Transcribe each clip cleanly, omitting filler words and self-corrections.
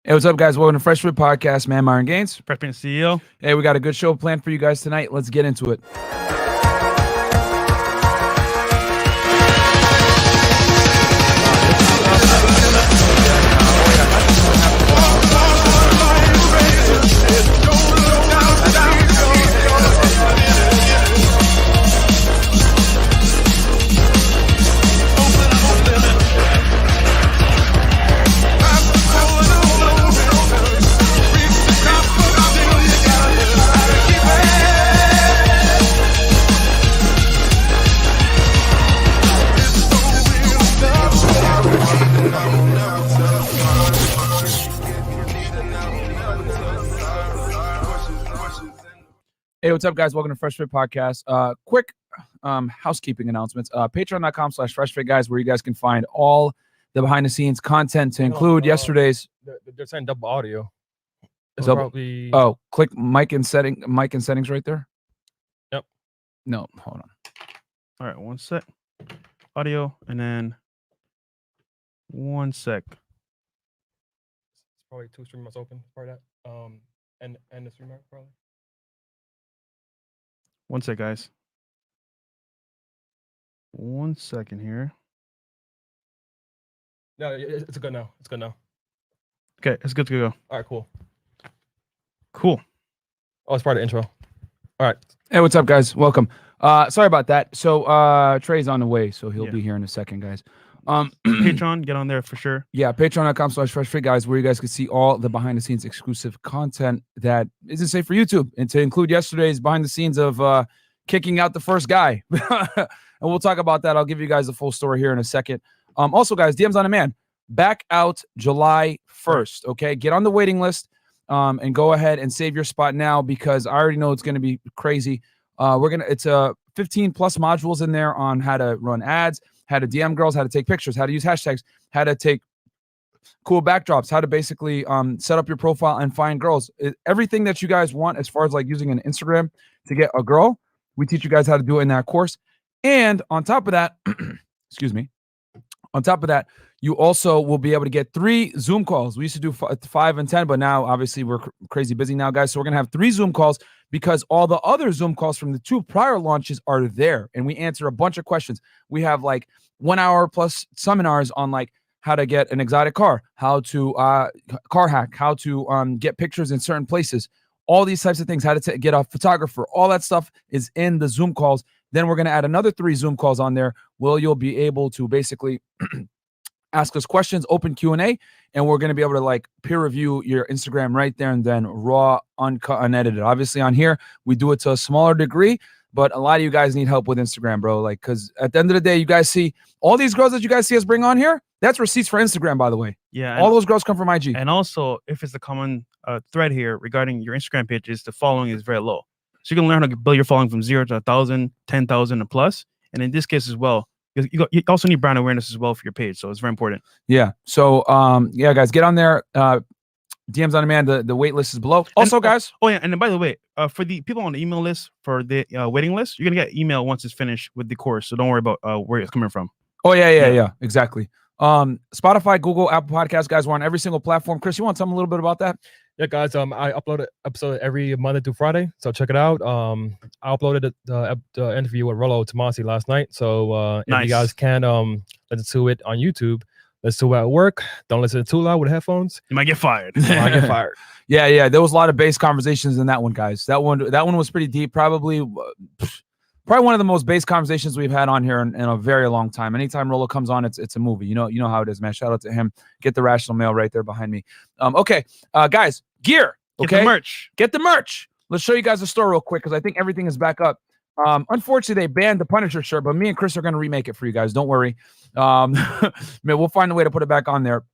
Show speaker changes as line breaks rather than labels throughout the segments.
Hey, what's up, guys? Welcome to FreshandFit Podcast, man. Myron Gaines.
Freshman CEO.
Hey, we got a good show planned for you guys tonight. Let's get into it. Hey, what's up, guys? Welcome to FreshandFit Podcast. Quick housekeeping announcements. Patreon.com/FreshFit, guys, where you guys can find all the behind-the-scenes content to include yesterday's.
They're saying double audio.
Probably... Oh, click mic and settings right there.
Yep.
No, hold on.
All right, one sec. Audio, and then one sec.
It's probably two streamers open for that. And the streamer probably.
One sec, guys. 1 second here.
No, it's good now. It's good now.
Okay, it's good to go.
All right, cool.
Cool.
Oh, it's part of the intro. All right.
Hey, what's up, guys? Welcome. Sorry about that. So Trey's on the way, so he'll be here in a second, guys.
Patreon, get on there for sure.
Yeah, patreon.com/FreshFit, guys, where you guys can see all the behind-the-scenes exclusive content that isn't safe for YouTube, and to include yesterday's behind-the-scenes of kicking out the first guy. And we'll talk about that. I'll give you guys the full story here in a second. Also, guys, DMs on Demand, back out July 1st, okay? Get on the waiting list and go ahead and save your spot now, because I already know it's going to be crazy. It's 15 plus modules in there on how to run ads, how to DM girls, how to take pictures, how to use hashtags, how to take cool backdrops, how to basically set up your profile and find girls. Everything that you guys want as far as like using an Instagram to get a girl, we teach you guys how to do it in that course. And on top of that, excuse me, on top of that, you also will be able to get 3 Zoom calls. We used to do 5 and 10, but now obviously we're crazy busy now, guys. So we're going to have 3 Zoom calls, because all the other Zoom calls from the 2 prior launches are there, and we answer a bunch of questions. We have like 1 hour plus seminars on like how to get an exotic car, how to car hack, how to get pictures in certain places, all these types of things, how to get a photographer. All that stuff is in the Zoom calls. Then we're going to add another 3 Zoom calls on there where you'll be able to basically ask us questions, open Q&A, and we're going to be able to like peer review your Instagram right there and then, raw, uncut, unedited. Obviously on here, we do it to a smaller degree, but a lot of you guys need help with Instagram, bro. Like, because at the end of the day, you guys see all these girls that you guys see us bring on here, that's receipts for Instagram, by the way.
Yeah.
All those girls come from IG.
And also, if it's a common thread here regarding your Instagram page, is the following is very low. So you can learn how to build your following from 0 to 1,000, 10,000 and plus. And in this case as well, you also need brand awareness as well for your page. So it's very important. Yeah.
So, yeah, guys, get on there. DMs on Demand. The wait list is below. Also, guys.
Oh, yeah. And then, by the way, for the people on the email list, for the waiting list, you're going to get email once it's finished with the course. So don't worry about where it's coming from.
Oh, yeah. Exactly. Spotify, Google, Apple Podcasts, guys, we're on every single platform. Chris, you want to tell them a little bit about that?
Yeah, guys. I upload an episode every Monday through Friday, so check it out. I uploaded the interview with Rollo Tomasi last night. So
nice.
If you guys can listen to it on YouTube, listen to it at work. Don't listen too loud with headphones.
You might get fired.
Yeah. There was a lot of base conversations in that one, guys. That one was pretty deep. Probably one of the most base conversations we've had on here in a very long time. Anytime Rollo comes on, it's a movie. You know how it is, man. Shout out to him. Get the Rational Mail right there behind me. Okay, guys, gear. Okay, Get the merch. Let's show you guys the store real quick, because I think everything is back up. Unfortunately, they banned the Punisher shirt, but me and Chris are going to remake it for you guys. Don't worry. Man, we'll find a way to put it back on there.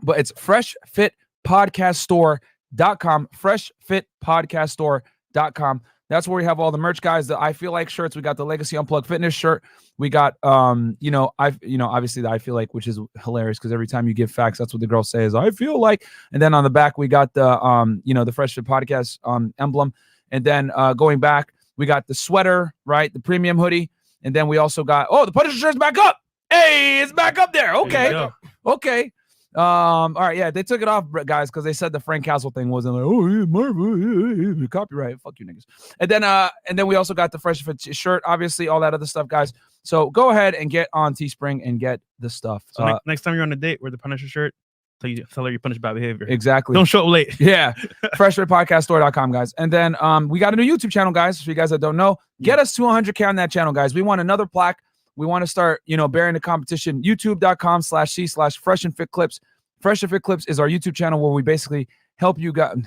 But it's FreshFitPodcastStore.com. FreshFitPodcastStore.com. That's where we have all the merch, guys. The I Feel Like shirts. We got the Legacy Unplugged Fitness shirt. We got, obviously the I Feel Like, which is hilarious, because every time you give facts, that's what the girls say is I feel like. And then on the back, we got the, the FreshFit Podcast emblem. And then going back, we got the sweater, right? The premium hoodie. And then we also got, the Punisher shirt's back up. Hey, it's back up there. Okay. All right, yeah, they took it off, guys, because they said the Frank Castle thing wasn't like, oh, yeah, Marvel, copyright, fuck you niggas. And then we also got the Fresh Fit shirt, obviously, all that other stuff, guys. So go ahead and get on Teespring and get the stuff.
So next time you're on a date, wear the Punisher shirt. Tell her you punish bad behavior.
Exactly.
Don't show up late.
Yeah. FreshFitPodcastStore.com, guys. And then we got a new YouTube channel, guys. For you guys that don't know, get us to 100K on that channel, guys. We want another plaque. We want to start, bearing the competition. YouTube.com/C/FreshandFitClips. Fresh and Fit Clips is our YouTube channel where we basically help you guys.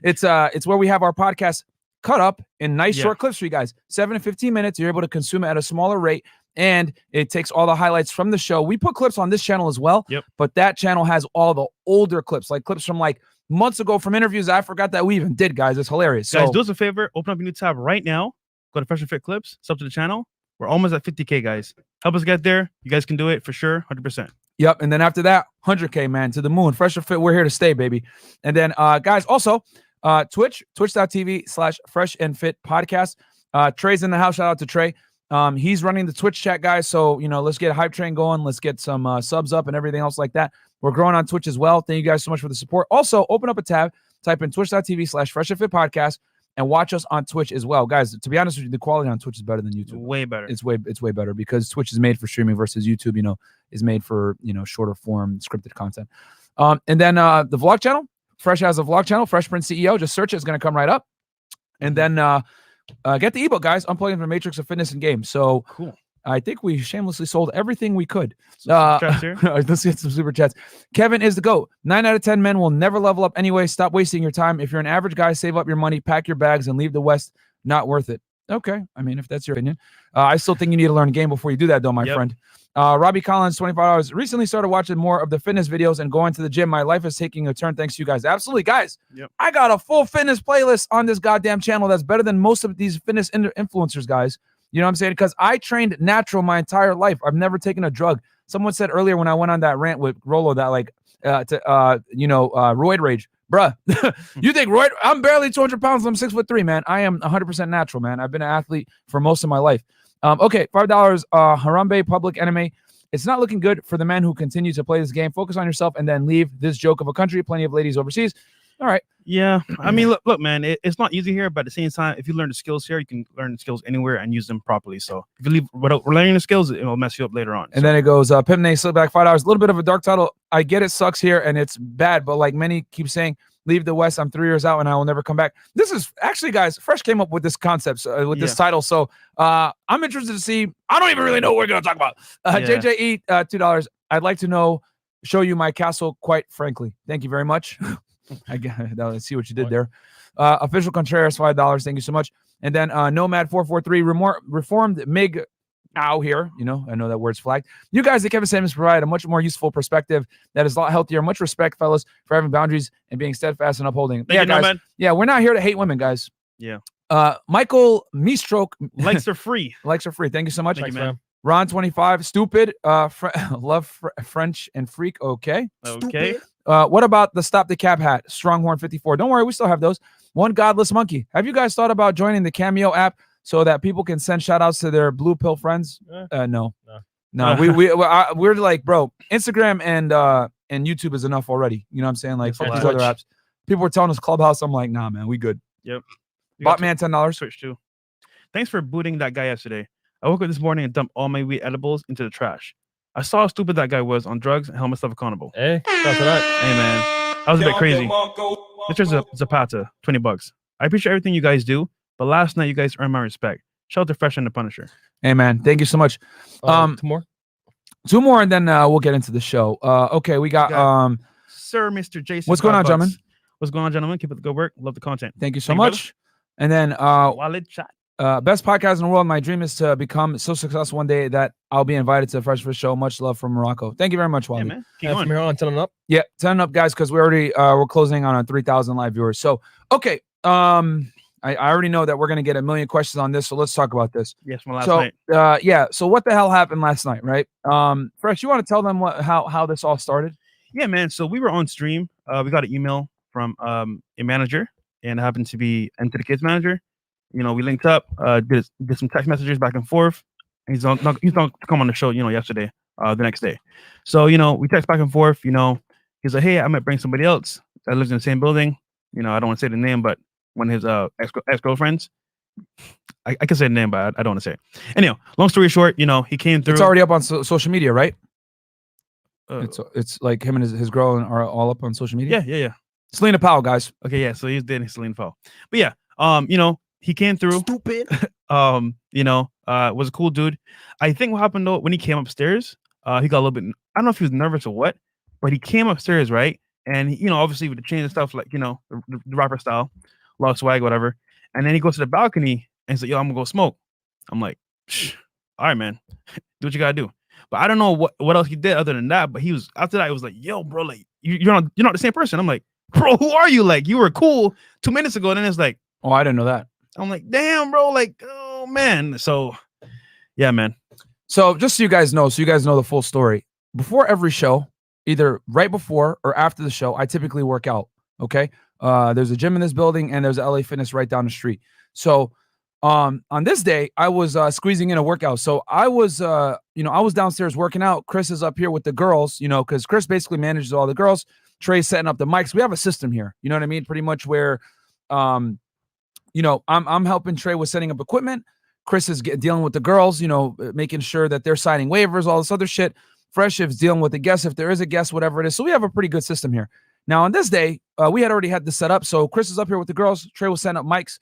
It's where we have our podcast cut up in nice short clips for you guys. 7 to 15 minutes. You're able to consume it at a smaller rate. And it takes all the highlights from the show. We put clips on this channel as well.
Yep.
But that channel has all the older clips, like clips from like months ago from interviews I forgot that we even did, guys. It's hilarious.
Guys,
so,
do us a favor. Open up a new tab right now. Go to Fresh and Fit Clips. Sub to the channel. We're almost at 50K, guys. Help us get there. You guys can do it for sure. 100%.
Yep. And then after that, 100K, man, to the moon. Fresh and Fit, we're here to stay, baby. And then, guys, also, twitch.tv/FreshandFitPodcast. Trey's in the house. Shout out to Trey. He's running the Twitch chat, guys. So, let's get a hype train going. Let's get some subs up and everything else like that. We're growing on Twitch as well. Thank you guys so much for the support. Also, open up a tab, type in twitch.tv/FreshandFitPodcast and watch us on Twitch as well. Guys, to be honest with you, the quality on Twitch is better than YouTube.
Way better.
It's way better because Twitch is made for streaming versus YouTube, is made for, shorter form scripted content. And then the vlog channel, Fresh has a vlog channel, Fresh Prince CEO. Just search it. It's going to come right up. And then get the ebook, guys. Unplugging from the Matrix of Fitness and Games. So
cool.
I think we shamelessly sold everything we could.
Let's
get some super chats. Kevin is the GOAT. 9 out of 10 men will never level up anyway. Stop wasting your time. If you're an average guy, save up your money, pack your bags, and leave the West. Not worth it. Okay. I mean, if that's your opinion. I still think you need to learn a game before you do that, though, my friend. Robbie Collins, $25. Recently started watching more of the fitness videos and going to the gym. My life is taking a turn thanks to you guys. Absolutely, guys. I got a full fitness playlist on this goddamn channel that's better than most of these fitness influencers, guys. You know what I'm saying? Because I trained natural my entire life. I've never taken a drug. Someone said earlier when I went on that rant with Rolo that roid rage. Bruh, you think roid? I'm barely 200 pounds. I'm 6'3", man. I am 100% natural, man. I've been an athlete for most of my life. Okay, $5. Harambe Public Enemy. It's not looking good for the men who continue to play this game. Focus on yourself and then leave this joke of a country. Plenty of ladies overseas. All right.
Yeah. I mean, look, man, it's not easy here, but at the same time, if you learn the skills here, you can learn the skills anywhere and use them properly. So if you leave without learning the skills, it will mess you up later on.
And then it goes, Pimney, Slipback, $5. A little bit of a dark title. I get it sucks here and it's bad, but like many keep saying, leave the West. I'm 3 years out and I will never come back. This is actually, guys, Fresh came up with this concept, with this title. So I'm interested to see. I don't even really know what we're going to talk about. JJE, $2. I'd like to show you my castle, quite frankly. Thank you very much. I see what you did there. Official Contreras, $5. Thank you so much. And then Nomad443, Reformed Mig Ow here. I know that word's flagged. You guys at Kevin Samuels provide a much more useful perspective that is a lot healthier. Much respect, fellas, for having boundaries and being steadfast and upholding.
Thank you,
guys.
Nomad.
Yeah, we're not here to hate women, guys.
Yeah.
Michael Meestroke.
Likes are free.
Likes are free. Thank you so much.
Thank you, man.
Ron 25. Stupid. Love French and freak. Okay.
Okay.
What about the Stop the Cab hat? Stronghorn 54. Don't worry, we still have those. One Godless Monkey. Have you guys thought about joining the Cameo app so that people can send shout outs to their blue pill friends? No. We're like, bro, Instagram and YouTube is enough already. You know what I'm saying? Like, fuck these other apps. People were telling us Clubhouse. I'm like, nah, man, we good.
Yep.
Botman, $10.
Switch too. Thanks for booting that guy yesterday. I woke up this morning and dumped all my weed edibles into the trash. I saw how stupid that guy was on drugs and held myself accountable.
Hey, that's that.
Hey, man. That was a bit crazy. This is Zapata, $20. I appreciate everything you guys do, but last night you guys earned my respect. Shout out to Fresh and the Punisher.
Hey, man. Thank you so much. Two more, and then we'll get into the show. Okay, we got
Sir Mr. Jason.
What's going on, gentlemen?
What's going on, gentlemen? Keep up the good work. Love the content.
Thank you so much. And then
Wallet chat.
Best podcast in the world. My dream is to become so successful one day that I'll be invited to the Fresh Fit Show. Much love from Morocco. Thank you very much, Wally.
Yeah, man. Keep going.
From here on, 10 up.
Yeah, 10 up, guys, because we're closing on 3,000 live viewers. So, okay. I already know that we're going to get a million questions on this, so let's talk about this.
Yes, from last night.
So what the hell happened last night, right? Fresh, you want to tell them how this all started?
Yeah, man. So we were on stream. We got an email from a manager, and it happened to be Enter the Kids manager. We linked up, did some text messages back and forth. And he's not to come on the show, yesterday, the next day. So, we text back and forth, He's like, hey, I might bring somebody else that lives in the same building. You know, I don't want to say the name, but one of his ex-girlfriends. I can say the name, but I don't want to say it. Anyhow, long story short, you know, he came through.
It's already up on social media, right?
Uh,
It's like him and his girl are all up on social media.
yeah.
Selena Powell, guys.
Okay, yeah. So he's dating Celine Powell. But yeah, you know, he came through.
Stupid.
You know, was a cool dude. I think what happened though when he came upstairs, he got a little bit. I don't know if he was nervous or what, but he came upstairs, right? And he, you know, obviously with the chain and stuff, like, you know, the rapper style, a lot of swag, whatever. And then he goes to the balcony and he's like, yo, I'm gonna go smoke. I'm like, all right, man, do what you gotta do. But I don't know what else he did other than that. But he was after that, he was like, yo, bro, like you're not the same person. I'm like, bro, who are you? Like, you were cool 2 minutes ago. And then it's like,
oh, I didn't know that.
I'm like, damn, bro, like, oh man. So yeah, man.
So just so you guys know the full story. Before every show, either right before or after the show, I typically work out. Okay. There's a gym in this building and there's a LA Fitness right down the street. So on this day, I was squeezing in a workout. So I was downstairs working out. Chris is up here with the girls, you know, because Chris basically manages all the girls. Trey's setting up the mics. We have a system here. You know what I mean? Pretty much where, you know, I'm helping Trey with setting up equipment. Chris is dealing with the girls, you know, making sure that they're signing waivers, all this other shit. Fresh is dealing with the guests, if there is a guest, whatever it is. So we have a pretty good system here. Now, on this day, we had already had this set up. So Chris is up here with the girls. Trey was setting up mics.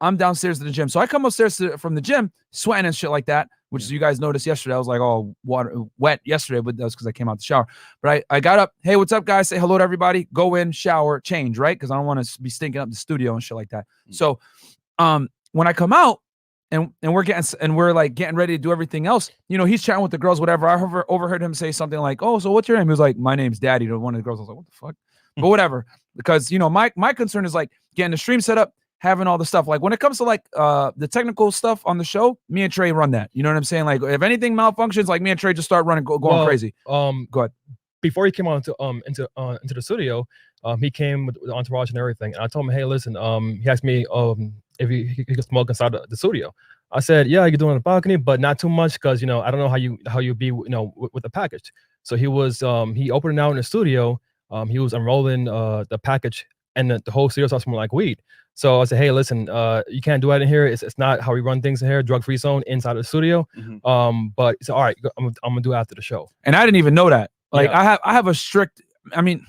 I'm downstairs to the gym. So I come upstairs from the gym, sweating and shit like that, which you guys noticed yesterday. I was like, oh, wet yesterday, but that's because I came out the shower. But I got up. Hey, what's up, guys? Say hello to everybody. Go in, shower, change, right? Because I don't want to be stinking up the studio and shit like that. So when I come out and we're like getting ready to do everything else, you know, he's chatting with the girls, whatever. I overheard him say something like, oh, so what's your name? He was like, my name's Daddy to one of the girls. I was like, what the fuck? But whatever. Because, you know, my concern is like getting the stream set up, having all the stuff. Like when it comes to like the technical stuff on the show, me and Trey run that. You know what I'm saying? Like if anything malfunctions, like me and Trey just start running, going crazy. Go ahead.
Before he came on into the studio, he came with the entourage and everything. And I told him, hey, listen, he asked me if he could smoke inside the studio. I said, yeah, you can do it on the balcony, but not too much because, you know, I don't know how you be, you know, with the package. So he was he opened it out in the studio. He was unrolling the package, and the whole studio started smelling like weed. So I said, hey, listen, you can't do that in here. It's not how we run things in here, drug-free zone inside the studio. But it's all right. I'm gonna do it after the show.
And I didn't even know that. Like
Yeah.
I have a strict, I mean,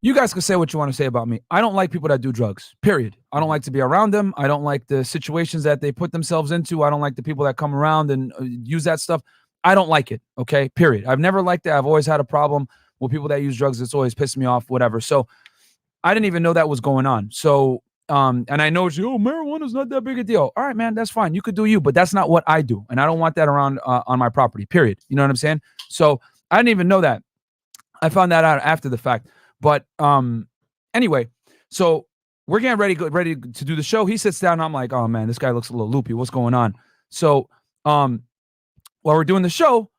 you guys can say what you want to say about me. I don't like people that do drugs, period. I don't like to be around them. I don't like the situations that they put themselves into. I don't like the people that come around and use that stuff. I don't like it. Okay, period. I've never liked it. I've always had a problem with people that use drugs. It's always pissed me off, whatever. So I didn't even know that was going on. So, and I know it's, oh, marijuana's not that big a deal. All right, man, that's fine. You could do you, but that's not what I do. And I don't want that around on my property, period. You know what I'm saying? So I didn't even know that. I found that out after the fact. But anyway, so we're getting ready to do the show. He sits down and I'm like, oh man, this guy looks a little loopy. What's going on? So while we're doing the show,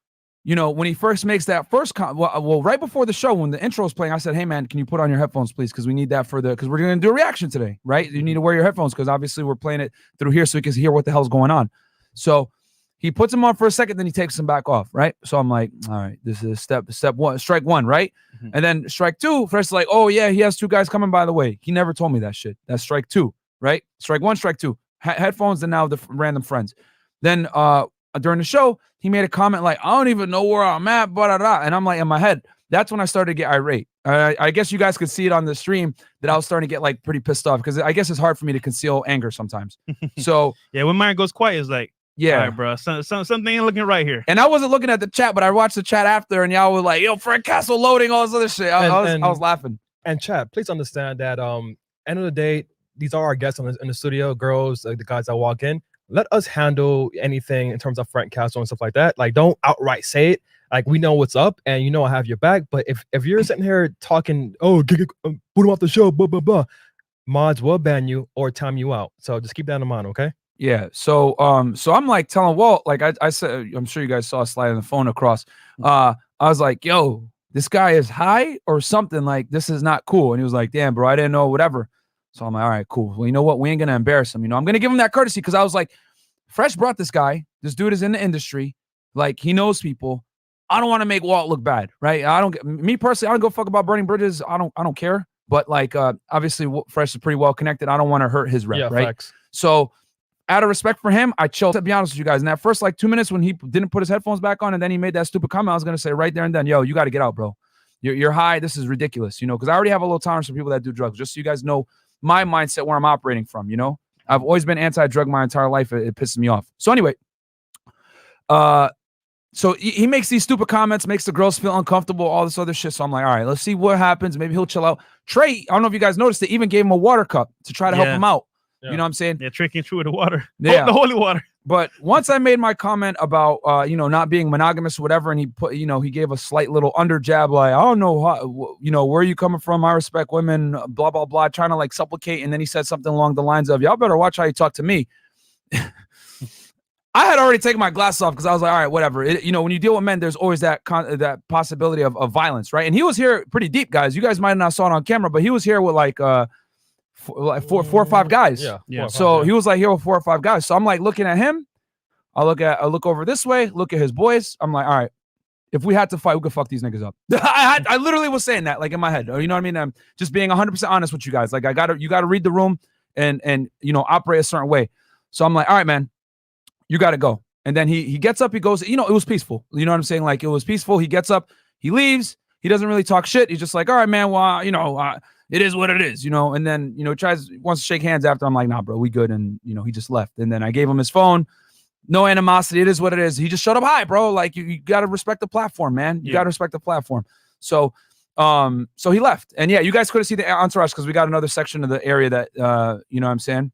you know, when he first makes that first well, right before the show, when the intro is playing, I said, hey man, can you put on your headphones, please? Because we need that because we're going to do a reaction today, right? You need to wear your headphones because obviously we're playing it through here so we can hear what the hell's going on. So he puts them on for a second, then he takes them back off, right? So I'm like, all right, this is step one, strike one, right? And then strike two, Fresh is like, oh yeah, he has two guys coming, by the way. He never told me that shit. That's strike two, right? Strike one, strike two. Headphones, and now the random friends. Then during the show, he made a comment like, I don't even know where I'm at, and I'm like, in my head, that's when I started to get irate. I guess you guys could see it on the stream that I was starting to get like pretty pissed off because I guess it's hard for me to conceal anger sometimes. So
yeah, when Myron goes quiet, it's like, yeah, all right, bro, something ain't looking right here.
And I wasn't looking at the chat, but I watched the chat after, and y'all were like, yo, Fred Castle loading, all this other shit. I was laughing.
And chat, please understand that end of the day, these are our guests in the studio, girls, like the guys that walk in. Let us handle anything in terms of Frank Castle and stuff like that. Like, don't outright say it. Like, we know what's up, and you know I have your back. But if you're sitting here talking, oh, put him off the show, blah blah blah, mods will ban you or time you out. So just keep that in mind, okay?
Yeah. So I'm like telling Walt, like I said, I'm sure you guys saw sliding the phone across. I was like, yo, this guy is high or something. Like, this is not cool. And he was like, damn, bro, I didn't know, whatever. So I'm like, all right, cool. Well, you know what? We ain't gonna embarrass him. You know, I'm gonna give him that courtesy because I was like, Fresh brought this guy. This dude is in the industry. Like, he knows people. I don't want to make Walt look bad, right? Me personally, I don't go fuck about burning bridges. I don't care. But like, obviously, Fresh is pretty well connected. I don't want to hurt his rep, right?
Facts.
So, out of respect for him, I chilled. To be honest with you guys, in that first like 2 minutes when he didn't put his headphones back on, and then he made that stupid comment, I was gonna say right there and then, yo, you got to get out, bro. You're high. This is ridiculous, because I already have a little tolerance for people that do drugs. Just so you guys know my mindset where I'm operating from. I've always been anti-drug my entire life. It pisses me off. So anyway, so he makes these stupid comments, makes the girls feel uncomfortable, all this other shit. So I'm like, all right, let's see what happens. Maybe he'll chill out. Trey, I don't know if you guys noticed, they even gave him a water cup to try to help him out.
Yeah.
You know what I'm saying?
Yeah, Trey came through with the water.
Yeah.
The holy water.
But once I made my comment about, not being monogamous or whatever, and he put, he gave a slight little under jab, like, I don't know how, where are you coming from? I respect women, blah, blah, blah, trying to like supplicate. And then he said something along the lines of, y'all better watch how you talk to me. I had already taken my glasses off because I was like, all right, whatever. When you deal with men, there's always that possibility of violence, right? And he was here pretty deep, guys. You guys might not saw it on camera, but he was here with like four or five guys.
Yeah.
So he was like here with 4 or 5 guys. So I'm like looking at him. I look over this way, look at his boys. I'm like, all right, if we had to fight, we could fuck these niggas up. I literally was saying that like in my head. You know what I mean? I'm just being 100% honest with you guys. Like you gotta read the room and operate a certain way. So I'm like, all right, man, you got to go. And then he gets up, he goes, it was peaceful. You know what I'm saying? Like it was peaceful. He gets up, he leaves. He doesn't really talk shit. He's just like, all right, man, well, it is what it is, and then, wants to shake hands after. I'm like, nah, bro, we good. And, he just left. And then I gave him his phone. No animosity. It is what it is. He just showed up high, bro. Like you got to respect the platform, man. You got to respect the platform. So he left. And yeah, you guys couldn't see the entourage because we got another section of the area that, you know what I'm saying?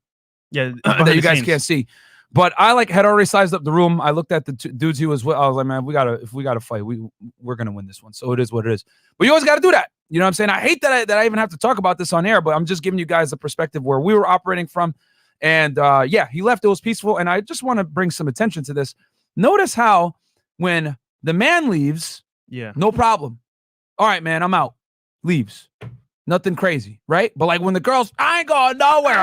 Yeah.
That you guys can't see. But I had already sized up the room. I looked at the dudes he was with. I was like, man, if we gotta fight, we're gonna win this one. So it is what it is. But you always gotta do that. You know what I'm saying? I hate that I even have to talk about this on air, but I'm just giving you guys the perspective where we were operating from. And he left. It was peaceful. And I just want to bring some attention to this. Notice how when the man leaves, no problem. All right, man, I'm out. Leaves. Nothing crazy, right? But like when the girls, I ain't going nowhere.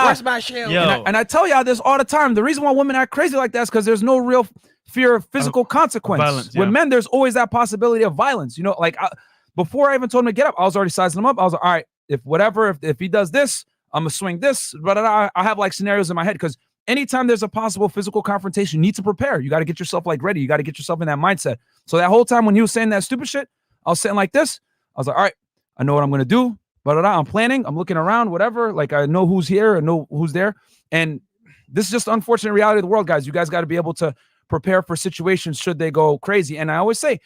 Where's my shield?
And I tell y'all this all the time. The reason why women act crazy like that is because there's no real fear of physical consequence.
Violence,
With men, there's always that possibility of violence. Before I even told him to get up, I was already sizing him up. I was like, all right, if he does this, I'm gonna swing this. But I have like scenarios in my head because anytime there's a possible physical confrontation, you need to prepare. You got to get yourself like ready. You got to get yourself in that mindset. So that whole time when he was saying that stupid shit, I was sitting like this. I was like, all right, I know what I'm going to do, but I'm planning, I'm looking around, whatever. Like I know who's here, I know who's there. And this is just the unfortunate reality of the world, guys. You guys got to be able to prepare for situations should they go crazy. And I always say,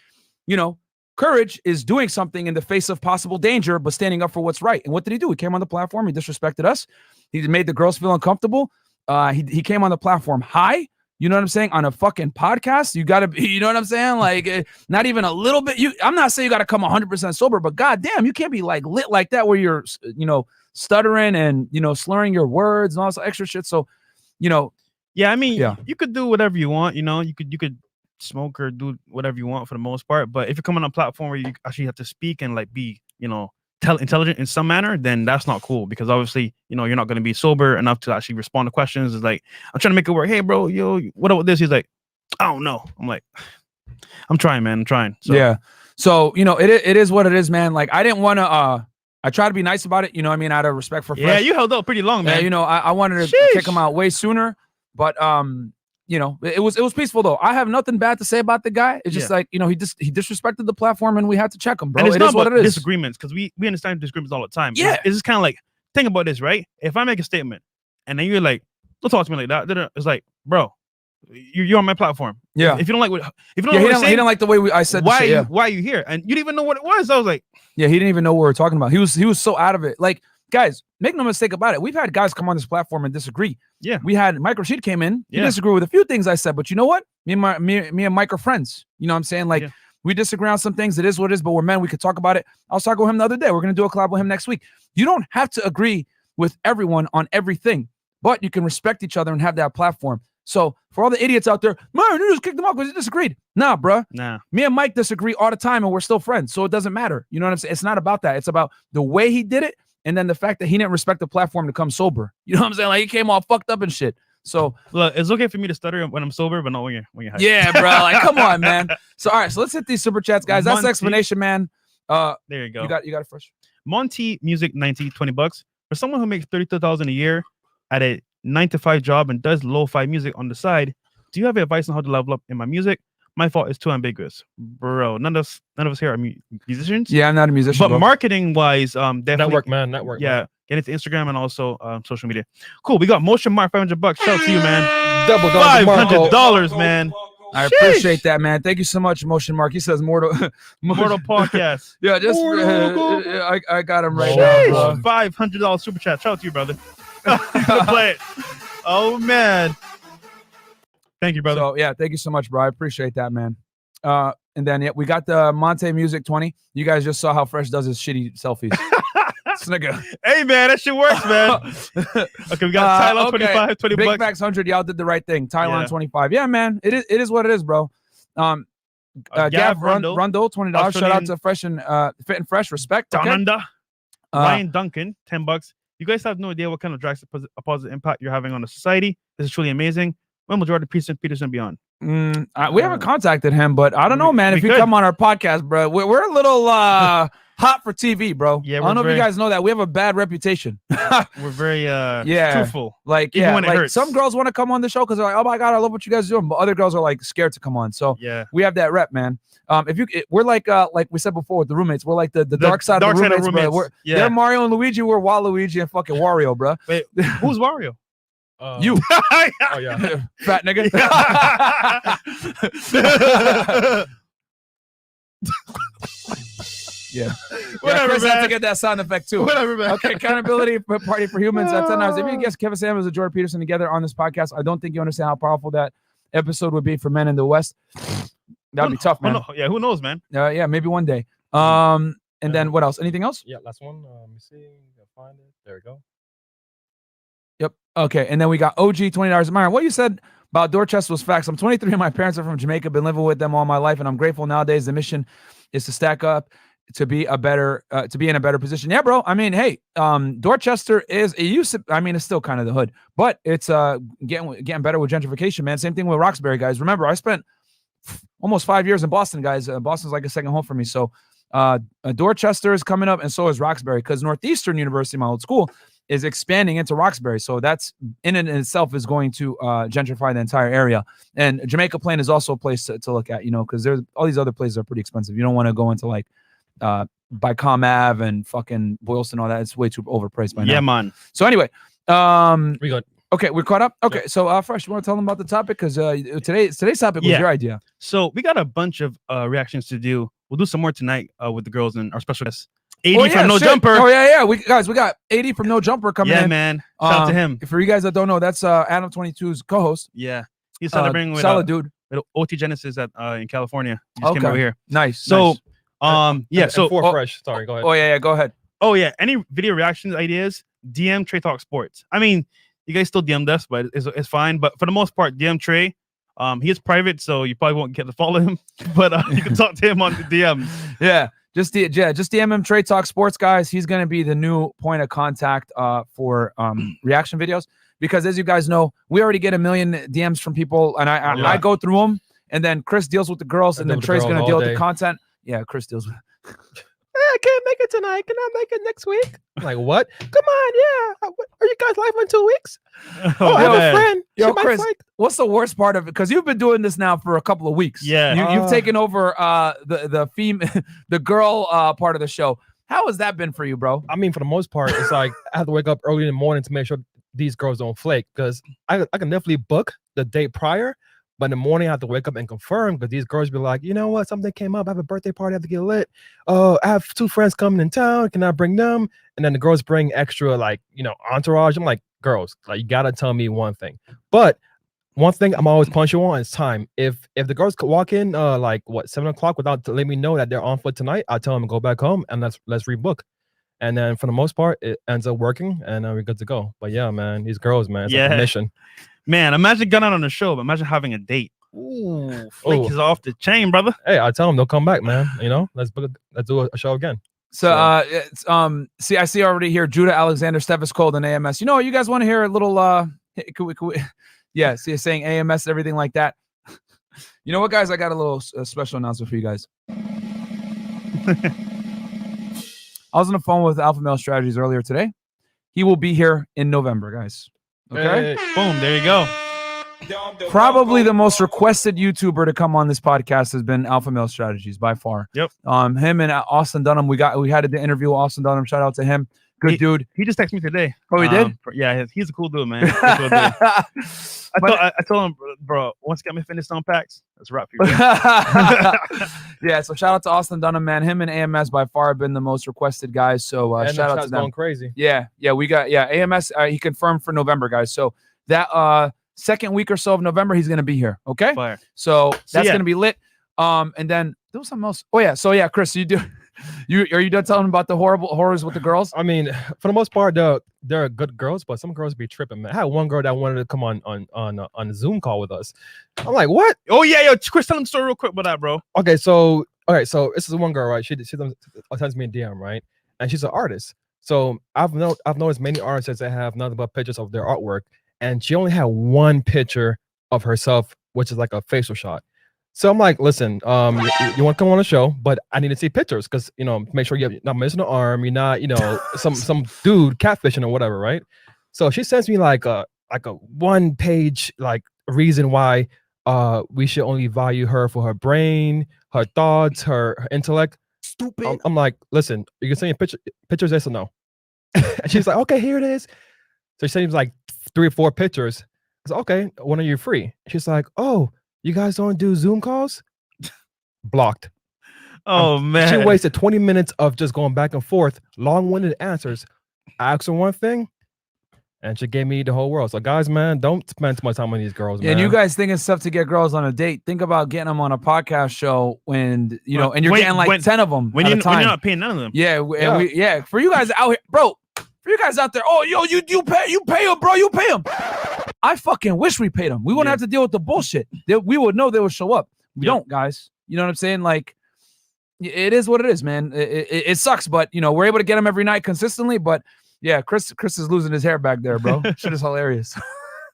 courage is doing something in the face of possible danger, but standing up for what's right. And what did he do? He came on the platform. He disrespected us. He made the girls feel uncomfortable. He came on the platform high. You know what I'm saying? On a fucking podcast, you got to be, you know what I'm saying? Like, not even a little bit. I'm not saying you got to come 100% sober, but goddamn, you can't be like lit like that where you're, stuttering and, slurring your words and all this extra shit. So,
Yeah, I mean, you could do whatever you want. You could smoke or do whatever you want for the most part. But if you're coming on a platform where you actually have to speak and like be, intelligent in some manner, then that's not cool because obviously, you're not going to be sober enough to actually respond to questions. It's like, I'm trying to make it work. Hey, bro, what about this? He's like, I don't know. I'm like, I'm trying, man. I'm trying. So.
Yeah. So, it is what it is, man. Like, I didn't want to, I try to be nice about it. You know what I mean? Out of respect for Fresh.
Yeah, you held up pretty long, man.
Yeah, I wanted to kick him out way sooner, but, it was peaceful though. I have nothing bad to say about the guy. It's just like, he disrespected the platform and we had to check him, bro.
And it's
it
not
is what
about
it is.
Disagreements, because we understand disagreements all the time.
Yeah.
It's just kind of like, think about this, right? If I make a statement and then you're like, don't talk to me like that. It's like, bro, you're on my platform.
Yeah.
If you don't like what, he
didn't like the way I said
why
shit,
why are you here? And you didn't even know what it was. I was like,
yeah, he didn't even know what we were talking about. He was so out of it. Like, guys, make no mistake about it. We've had guys come on this platform and disagree.
Yeah.
We had Mike Rashid came in. He disagreed with a few things I said, but you know what? Me and Mike are friends. You know what I'm saying? Like, we disagree on some things. It is what it is, but we're men. We could talk about it. I was talking with him the other day. We're going to do a collab with him next week. You don't have to agree with everyone on everything, but you can respect each other and have that platform. So for all the idiots out there, Myron, you just kicked him out because you disagreed. Nah, bruh.
Nah.
Me and Mike disagree all the time and we're still friends. So it doesn't matter. You know what I'm saying? It's not about that. It's about the way he did it. And then the fact that he didn't respect the platform to come sober. You know what I'm saying? Like, he came all fucked up and shit. So
look, it's okay for me to stutter when I'm sober, but not when you're high.
yeah, bro. Like, come on, man. So all right, so let's hit these super chats, guys. That's the
Monty.
explanation, man.
There you go.
You got it fresh.
Monty Music 90, $20 for someone who makes $32,000 a year at a 9-to-5 job and does lo-fi music on the side. Do you have advice on how to level up in my music? My fault is too ambiguous, bro. None of us here are musicians.
Yeah, I'm not a musician,
but marketing wise, definitely
network, man. Network.
Yeah, get into Instagram and also social media. Cool. We got Motion Mark, $500. Shout out to you, man.
Double
$500, man.
I appreciate that, man. Thank you so much, Motion Mark. He says Mortal
Podcast.
Yeah, just I got him right now.
$500 super chat. Shout out to you, brother. Play it. Oh man. Thank you, brother.
So yeah, thank you so much, bro. I appreciate that, man. And then we got the Monte Music 20. You guys just saw how Fresh does his shitty selfies. Snigger.
Hey man, that shit works, man. Okay, we got Tyler 25, $20.
Big Max 100. Y'all did the right thing. Thailand 25. Yeah, man. It is what it is, bro. Gav Rundle, $20. Shout out to Fresh and Fit and Fresh. Respect.
Down
Okay?
under. Ryan Duncan, $10. You guys have no idea what kind of drastic a positive impact you're having on the society. This is truly amazing. When will Jordan Peterson be on?
We haven't contacted him, but I don't know, man. If you come on our podcast, bro, we're a little hot for TV, bro.
Yeah,
I don't know if you guys know that. We have a bad reputation.
We're very truthful.
Like,
even when it
like
hurts.
some girls want to come on the show because they're like, oh my God, I love what you guys are doing. But other girls are like scared to come on. So
yeah,
we have that rep, man. We're like we said before with the roommates, we're like the dark side of the roommates, bro. They're Mario and Luigi, we're Waluigi and fucking Wario, bro.
Wait, who's Wario?
You.
Oh yeah.
Fat nigga. Yeah.
Whatever,
Chris
man.
has to get that sound effect too.
Whatever, man.
Okay, accountability party for humans. At 10 hours. If you can guess Kevin Samuels and Jordan Peterson together on this podcast, I don't think you understand how powerful that episode would be for men in the West. That'd be tough, man.
Yeah, who knows, man?
Yeah, maybe one day. And then what else? Anything else?
Yeah, last one. Let me see. Find it. There we go.
Yep. Okay. And then we got OG $20. Myron, what you said about Dorchester was facts. I'm 23 and my parents are from Jamaica. Been living with them all my life, and I'm grateful nowadays. The mission is to stack up to be in a better position. Yeah, bro. I mean, hey, Dorchester it's still kind of the hood, but it's getting better with gentrification, man. Same thing with Roxbury, guys. Remember, I spent almost 5 years in Boston, guys. Boston's like a second home for me. So Dorchester is coming up, and so is Roxbury, because Northeastern University, my old school, is expanding into Roxbury. So that's in and itself is going to gentrify the entire area. And Jamaica Plain is also a place to look at, because there's all these other places are pretty expensive. You don't want to go into like by Com Ave and fucking Boylston, all that. It's way too overpriced by now.
Yeah, man.
So anyway,
We got.
okay, we're caught up. Okay, so Fresh, you want to tell them about the topic? Because today's topic was your idea.
So we got a bunch of reactions to do. We'll do some more tonight with the girls and our special guest. 80 from No Jumper.
Oh yeah. We got 80 from No Jumper coming in.
Yeah, man. Shout out to him.
For you guys that don't know, that's Adam 22's co-host.
Yeah, he's celebrating with
solid dude.
OT Genesis in California. He just came over here.
Nice.
So
And
so
for Fresh. Sorry, go ahead.
Oh yeah, go ahead.
Oh yeah, any video reactions ideas? DM Trey Talk Sports. I mean, you guys still DM'd us, but it's fine. But for the most part, DM Trey. He is private, so you probably won't get to follow him. But you can talk to him on the DM.
Yeah. Just DM him, Trey Talk Sports, guys. He's going to be the new point of contact for reaction videos, because as you guys know, we already get 1 million DMs from people, and I go through them, and then Chris deals with the girls, and then Trey's going to deal with the content. Yeah, Chris deals with
I can't make it tonight. Can I make it next week? I'm like, what? Come on, yeah. Are you guys live in 2 weeks? I have a friend.
Yo, Chris, what's the worst part of it? Because you've been doing this now for a couple of weeks.
Yeah.
You've taken over the girl part of the show. How has that been for you, bro?
I mean, for the most part, it's like I have to wake up early in the morning to make sure these girls don't flake, because I can definitely book the day prior, but in the morning I have to wake up and confirm, because these girls be like, you know what, something came up, I have a birthday party, I have to get lit. I have 2 friends coming in town, can I bring them? And then the girls bring extra, like, entourage. I'm like, girls, like, you gotta tell me one thing. But one thing I'm always punctual on is time. If the girls could walk in 7 o'clock without letting me know that they're on for tonight, I tell them to go back home and let's rebook. And then for the most part, it ends up working, and we're good to go. But yeah, man, these girls, man, it's like a mission.
Man, imagine going out on a show, but imagine having a date. Ooh, Flake is off the chain, brother.
Hey, I tell them they'll come back, man. Let's do a show again.
So I see already here Judah Alexander, Steffes Cold, and AMS. You guys want to hear a little Could we, yeah, see, saying AMS and everything like that. You know what, guys? I got a little special announcement for you guys. I was on the phone with Alpha Male Strategies earlier today. He will be here in November, guys. Okay?
Hey.
Boom, there you go.
Probably the most requested YouTuber to come on this podcast has been Alpha Male Strategies by far.
Yep.
Him and Austin Dunham. We had to interview Austin Dunham. Shout out to him. Good dude.
He just texted me today.
Oh, he did?
Yeah, he's a cool dude, man. He's a cool dude. I told him, bro, once you got me finished on packs, let's wrap you.
Yeah, so shout out to Austin Dunham, man. Him and AMS by far have been the most requested guys. So shout out to them.
Going crazy.
Yeah, we got AMS. He confirmed for November, guys. So that second week or so of November, he's gonna be here. Okay,
Fire.
so that's gonna be lit. And then there was something else. Oh yeah, so yeah, Chris, are you done telling him about the horrors with the girls?
I mean, for the most part, they're good girls, but some girls be tripping, man. I had one girl that wanted to come on a Zoom call with us. I'm like, what?
Oh yeah, yo, Chris, tell him the story real quick about that, bro.
Okay, so this is one girl, right? She sends me a DM, right? And she's an artist. So I've noticed many artists that have nothing but pictures of their artwork, and she only had one picture of herself, which is like a facial shot. So I'm like, listen, you want to come on the show, but I need to see pictures because, make sure you're not missing an arm. You're not, some dude catfishing or whatever, right? So she sends me like a 1-page like reason why we should only value her for her brain, her thoughts, her intellect.
Stupid.
I'm like, listen, you can send me pictures, yes or no? And she's like, okay, here it is. So she sends me like 3 or 4 pictures. I said, okay, when are you free? She's like, oh, you guys don't do Zoom calls? Blocked.
Oh, man.
She wasted 20 minutes of just going back and forth, long-winded answers. I asked her one thing, and she gave me the whole world. So, guys, man, don't spend too much time on these girls, man.
And you guys think it's tough to get girls on a date. Think about getting them on a podcast show when, and you're getting like 10 of them
when you're not paying none of them.
Yeah, for you guys out here, bro. For you guys out there, oh, yo, you pay them, bro. You pay them. I fucking wish we paid them. We wouldn't have to deal with the bullshit. We would know they would show up. We don't, guys. You know what I'm saying? Like, it is what it is, man. It sucks, but we're able to get them every night consistently. But yeah, Chris is losing his hair back there, bro. Shit is hilarious.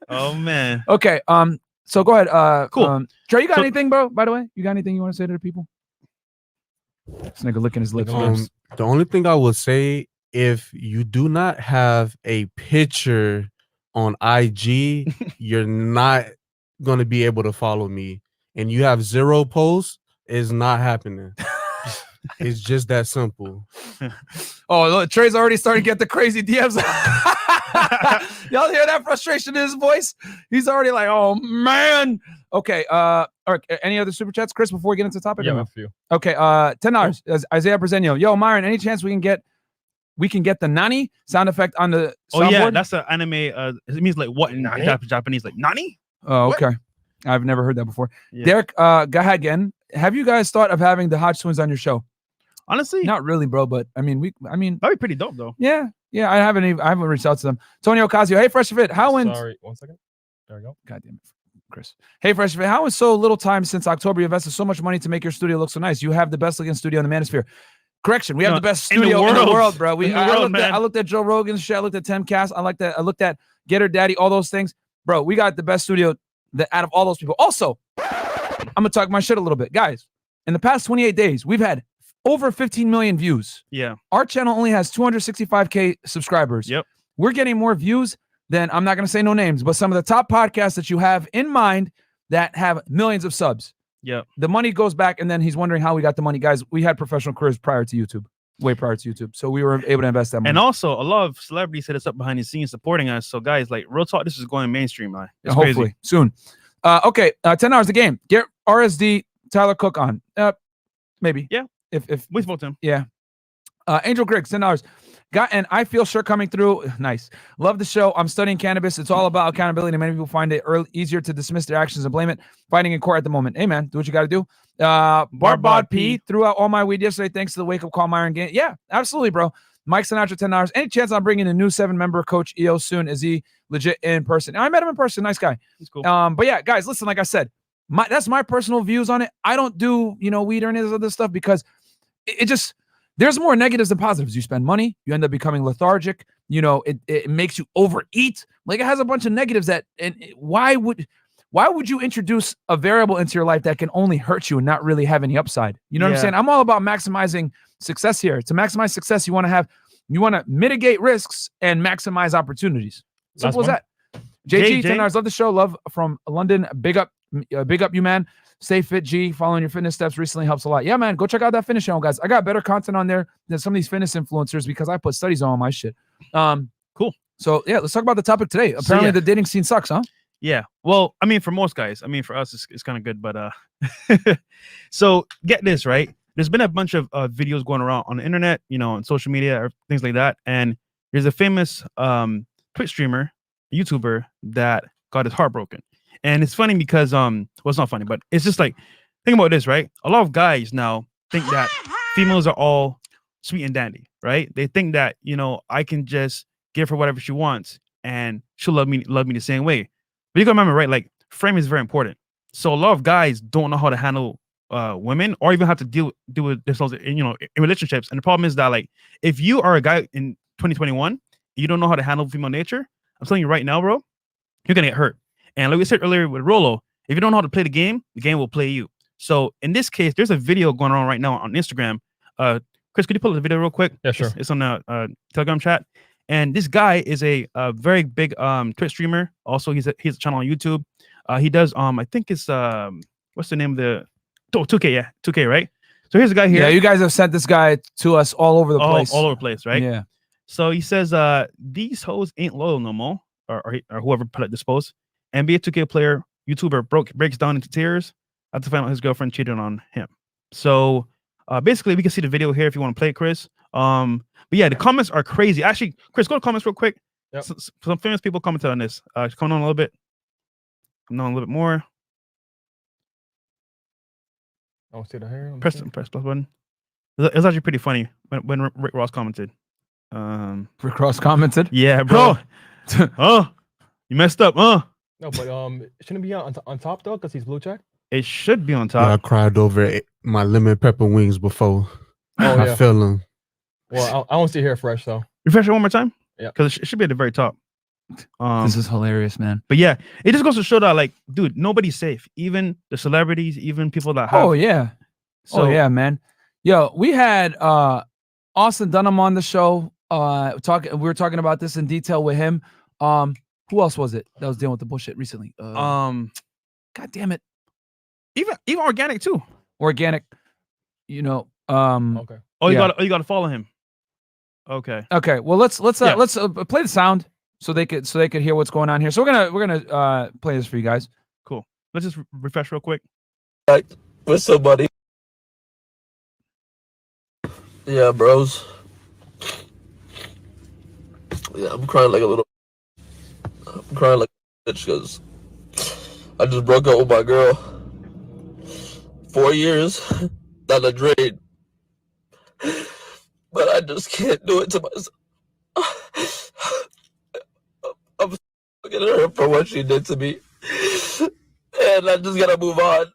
Oh man.
Okay. So go ahead.
Cool.
Trey, you got anything, bro? By the way, you got anything you want to say to the people? This nigga licking his lips.
The only thing I would say, if you do not have a picture on IG, you're not going to be able to follow me. And you have 0 posts, it's not happening. It's just that simple.
Oh, look, Trey's already starting to get the crazy DMs. Y'all hear that frustration in his voice? He's already like, oh, man. Okay. All right. Any other super chats, Chris, before we get into the topic?
Yeah, a few.
Okay. $10. Isaiah Bresenio. Yo, Myron, any chance we can get the nani sound effect on the soundboard?
Oh yeah, that's an anime. It means like what in Japanese, like nani?
Oh, okay. What? I've never heard that before.
Yeah.
Derek Gahagan, have you guys thought of having the Hodge twins on your show?
Honestly,
not really, bro. But I mean,
that'd be pretty dope, though.
Yeah. I haven't reached out to them. Tony Ocasio, hey, Fresh Fit,
Sorry, 1 second. There we go.
God damn it, Chris. Hey, Fresh Fit, how in so little time since October you invested so much money to make your studio look so nice? You have the best looking studio in the Manosphere. Correction, we have the best studio in the world, bro. I looked at Joe Rogan's shit. I looked at Timcast. I looked at Get Her Daddy, all those things. Bro, we got the best studio out of all those people. Also, I'm going to talk my shit a little bit. Guys, in the past 28 days, we've had over 15 million views.
Yeah.
Our channel only has 265K subscribers.
Yep.
We're getting more views than, I'm not going to say no names, but some of the top podcasts that you have in mind that have millions of subs.
Yeah.
The money goes back, and then he's wondering how we got the money. Guys, we had professional careers prior to YouTube, way prior to YouTube. So we were able to invest that money.
And also, a lot of celebrities hit us up behind the scenes supporting us. So guys, like real talk, this is going mainstream, man. It's
hopefully
crazy.
Soon. Okay, 10 hours a game. Get RSD Tyler Cook on. Maybe.
Yeah.
If
we spoke to him.
Yeah. Angel Griggs, $10. Got an I Feel Sure coming through. Nice. Love the show. I'm studying cannabis. It's all about accountability. Many people find it easier to dismiss their actions and blame it. Fighting in court at the moment. Hey, man, do what you got to do. Barbod P threw out all my weed yesterday thanks to the wake-up call Myron game. Yeah, absolutely, bro. Mike Sinatra, $10. Any chance I'm bringing a new 7-member coach EO soon? Is he legit in person? I met him in person. Nice guy.
He's cool.
But yeah, guys, listen, like I said, that's my personal views on it. I don't do, weed or any of this other stuff because it just, there's more negatives than positives. You spend money, you end up becoming lethargic. You know, it makes you overeat. Like, it has a bunch of negatives that, and why would you introduce a variable into your life that can only hurt you and not really have any upside? You know what I'm saying? I'm all about maximizing success here. To maximize success, you want to mitigate risks and maximize opportunities. Simple as that. JG, $10. Love the show. Love from London. Big up you, man. Stay fit, G. Following your fitness steps recently helps a lot. Yeah, man. Go check out that fitness channel, guys. I got better content on there than some of these fitness influencers because I put studies on all my shit.
Cool.
So yeah, let's talk about the topic today. Apparently the dating scene sucks, huh?
Yeah. Well, I mean, for most guys, I mean, for us, it's kind of good, but so get this, right? There's been a bunch of videos going around on the internet, you know, on social media or things like that. And there's a famous Twitch streamer, YouTuber that got his heart broken. And it's funny because well, it's not funny, but it's just like, think about this, right? A lot of guys now think that females are all sweet and dandy, right? They think that, you know, I can just give her whatever she wants and she'll love me the same way. But you gotta remember, right? Like, frame is very important. So a lot of guys don't know how to handle women or even have to deal with themselves in, you know, in relationships. And the problem is that, like, if you are a guy in 2021, you don't know how to handle female nature, I'm telling you right now, bro, you're gonna get hurt. And like we said earlier with Rolo, if you don't know how to play the game will play you. So in this case, there's a video going on right now on Instagram. Chris, could you pull up the video real quick?
Yeah, sure.
It's on the Telegram chat. And this guy is a very big Twitch streamer. Also, he has a channel on YouTube. He does I think it's what's the name of the 2K, yeah, 2K, right? So here's a guy here.
Yeah, you guys have sent this guy to us all over the place.
All over the place, right?
Yeah.
So he says, these hoes ain't loyal no more, or whoever put it this post. NBA 2K player, YouTuber breaks down into tears after finding out his girlfriend cheated on him. So basically, we can see the video here if you want to play it, Chris. But yeah, the comments are crazy. Actually, Chris, go to comments real quick.
Yep.
Some famous people commented on this. Come on a little bit. Come on a little bit more.
I don't see the hair.
Press plus button. It was actually pretty funny when Rick Ross commented.
Rick Ross commented.
Yeah, bro. Oh, you messed up, huh?
No, but shouldn't it be on top though, because he's blue check.
It should be on top.
Yeah, I cried over my lemon pepper wings before.
Oh,
I feel them.
Well, I don't see hair fresh though.
Refresh it one more time.
Yeah,
because it should be at the very top.
This is hilarious, man.
But yeah, it just goes to show that, like, dude, nobody's safe. Even the celebrities, even people that have.
Oh yeah.
So,
oh yeah, man. Yo, we had Austin Dunham on the show. We were talking about this in detail with him. Who else was it that was dealing with the bullshit recently? God damn it.
Even organic too.
Organic. You know.
Okay.
Oh, you gotta follow him. Okay.
Okay. Well, let's play the sound so they could hear what's going on here. So we're gonna play this for you guys.
Cool. Let's just refresh real quick.
Like with somebody. Yeah, bros. Yeah, I'm crying like a bitch because I just broke up with my girl. 4 years down the drain. But I just can't do it to myself. I'm looking at her for what she did to me. And I just gotta move on.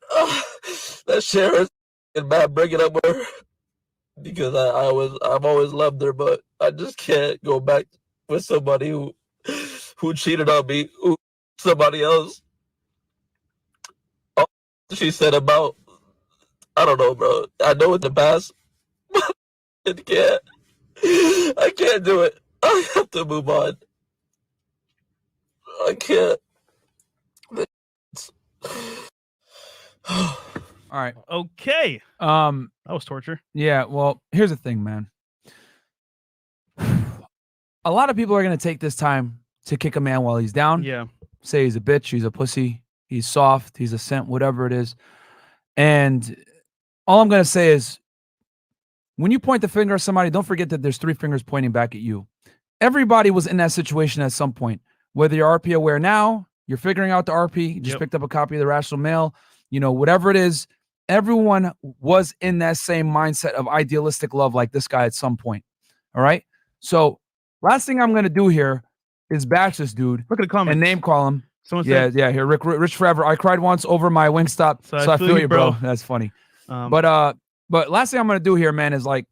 That shit hurts bad breaking up with her. Because I've always loved her, but I just can't go back with somebody who cheated on me, somebody else. All she said about, I don't know, bro. I know in the past, but I can't do it. I have to move on. I can't.
All right.
Okay. That was torture.
Yeah. Well, here's the thing, man. A lot of people are gonna take this time to kick a man while he's down.
Yeah.
Say he's a bitch, he's a pussy, he's soft, he's a simp, whatever it is. And all I'm gonna say is, when you point the finger at somebody, don't forget that there's 3 fingers pointing back at you. Everybody was in that situation at some point. Whether you're RP aware now, you're figuring out the RP, just picked up a copy of the Rational Mail, you know, whatever it is, everyone was in that same mindset of idealistic love like this guy at some point. All right. So last thing I'm going to do here is bash this dude.
Look at the comments.
And name call him.
Someone
said, here, Rich Forever. I cried once over my Wingstop, so I feel you, bro. That's funny. But But last thing I'm going to do here, man, is like,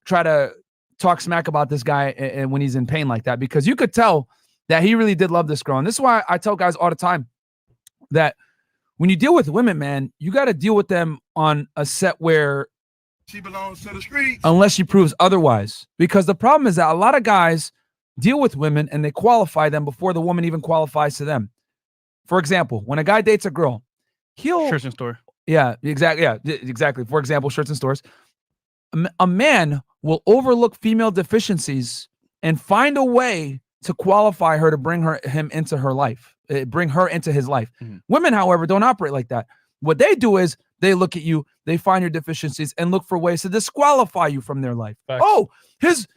try to talk smack about this guy and when he's in pain like that, because you could tell that he really did love this girl. And this is why I tell guys all the time that when you deal with women, man, you got to deal with them on a set where
she belongs to the streets.
Unless she proves otherwise. Because the problem is that a lot of guys deal with women and they qualify them before the woman even qualifies to them. For example, when a guy dates a girl, he'll
Shirts in store.
Yeah, exactly. Yeah, exactly. For example, shirts and stores. A man will overlook female deficiencies and find a way to qualify her to bring him into her life, bring her into his life.
Mm-hmm.
Women, however, don't operate like that. What they do is they look at you, they find your deficiencies, and look for ways to disqualify you from their life.
Facts.
Oh, his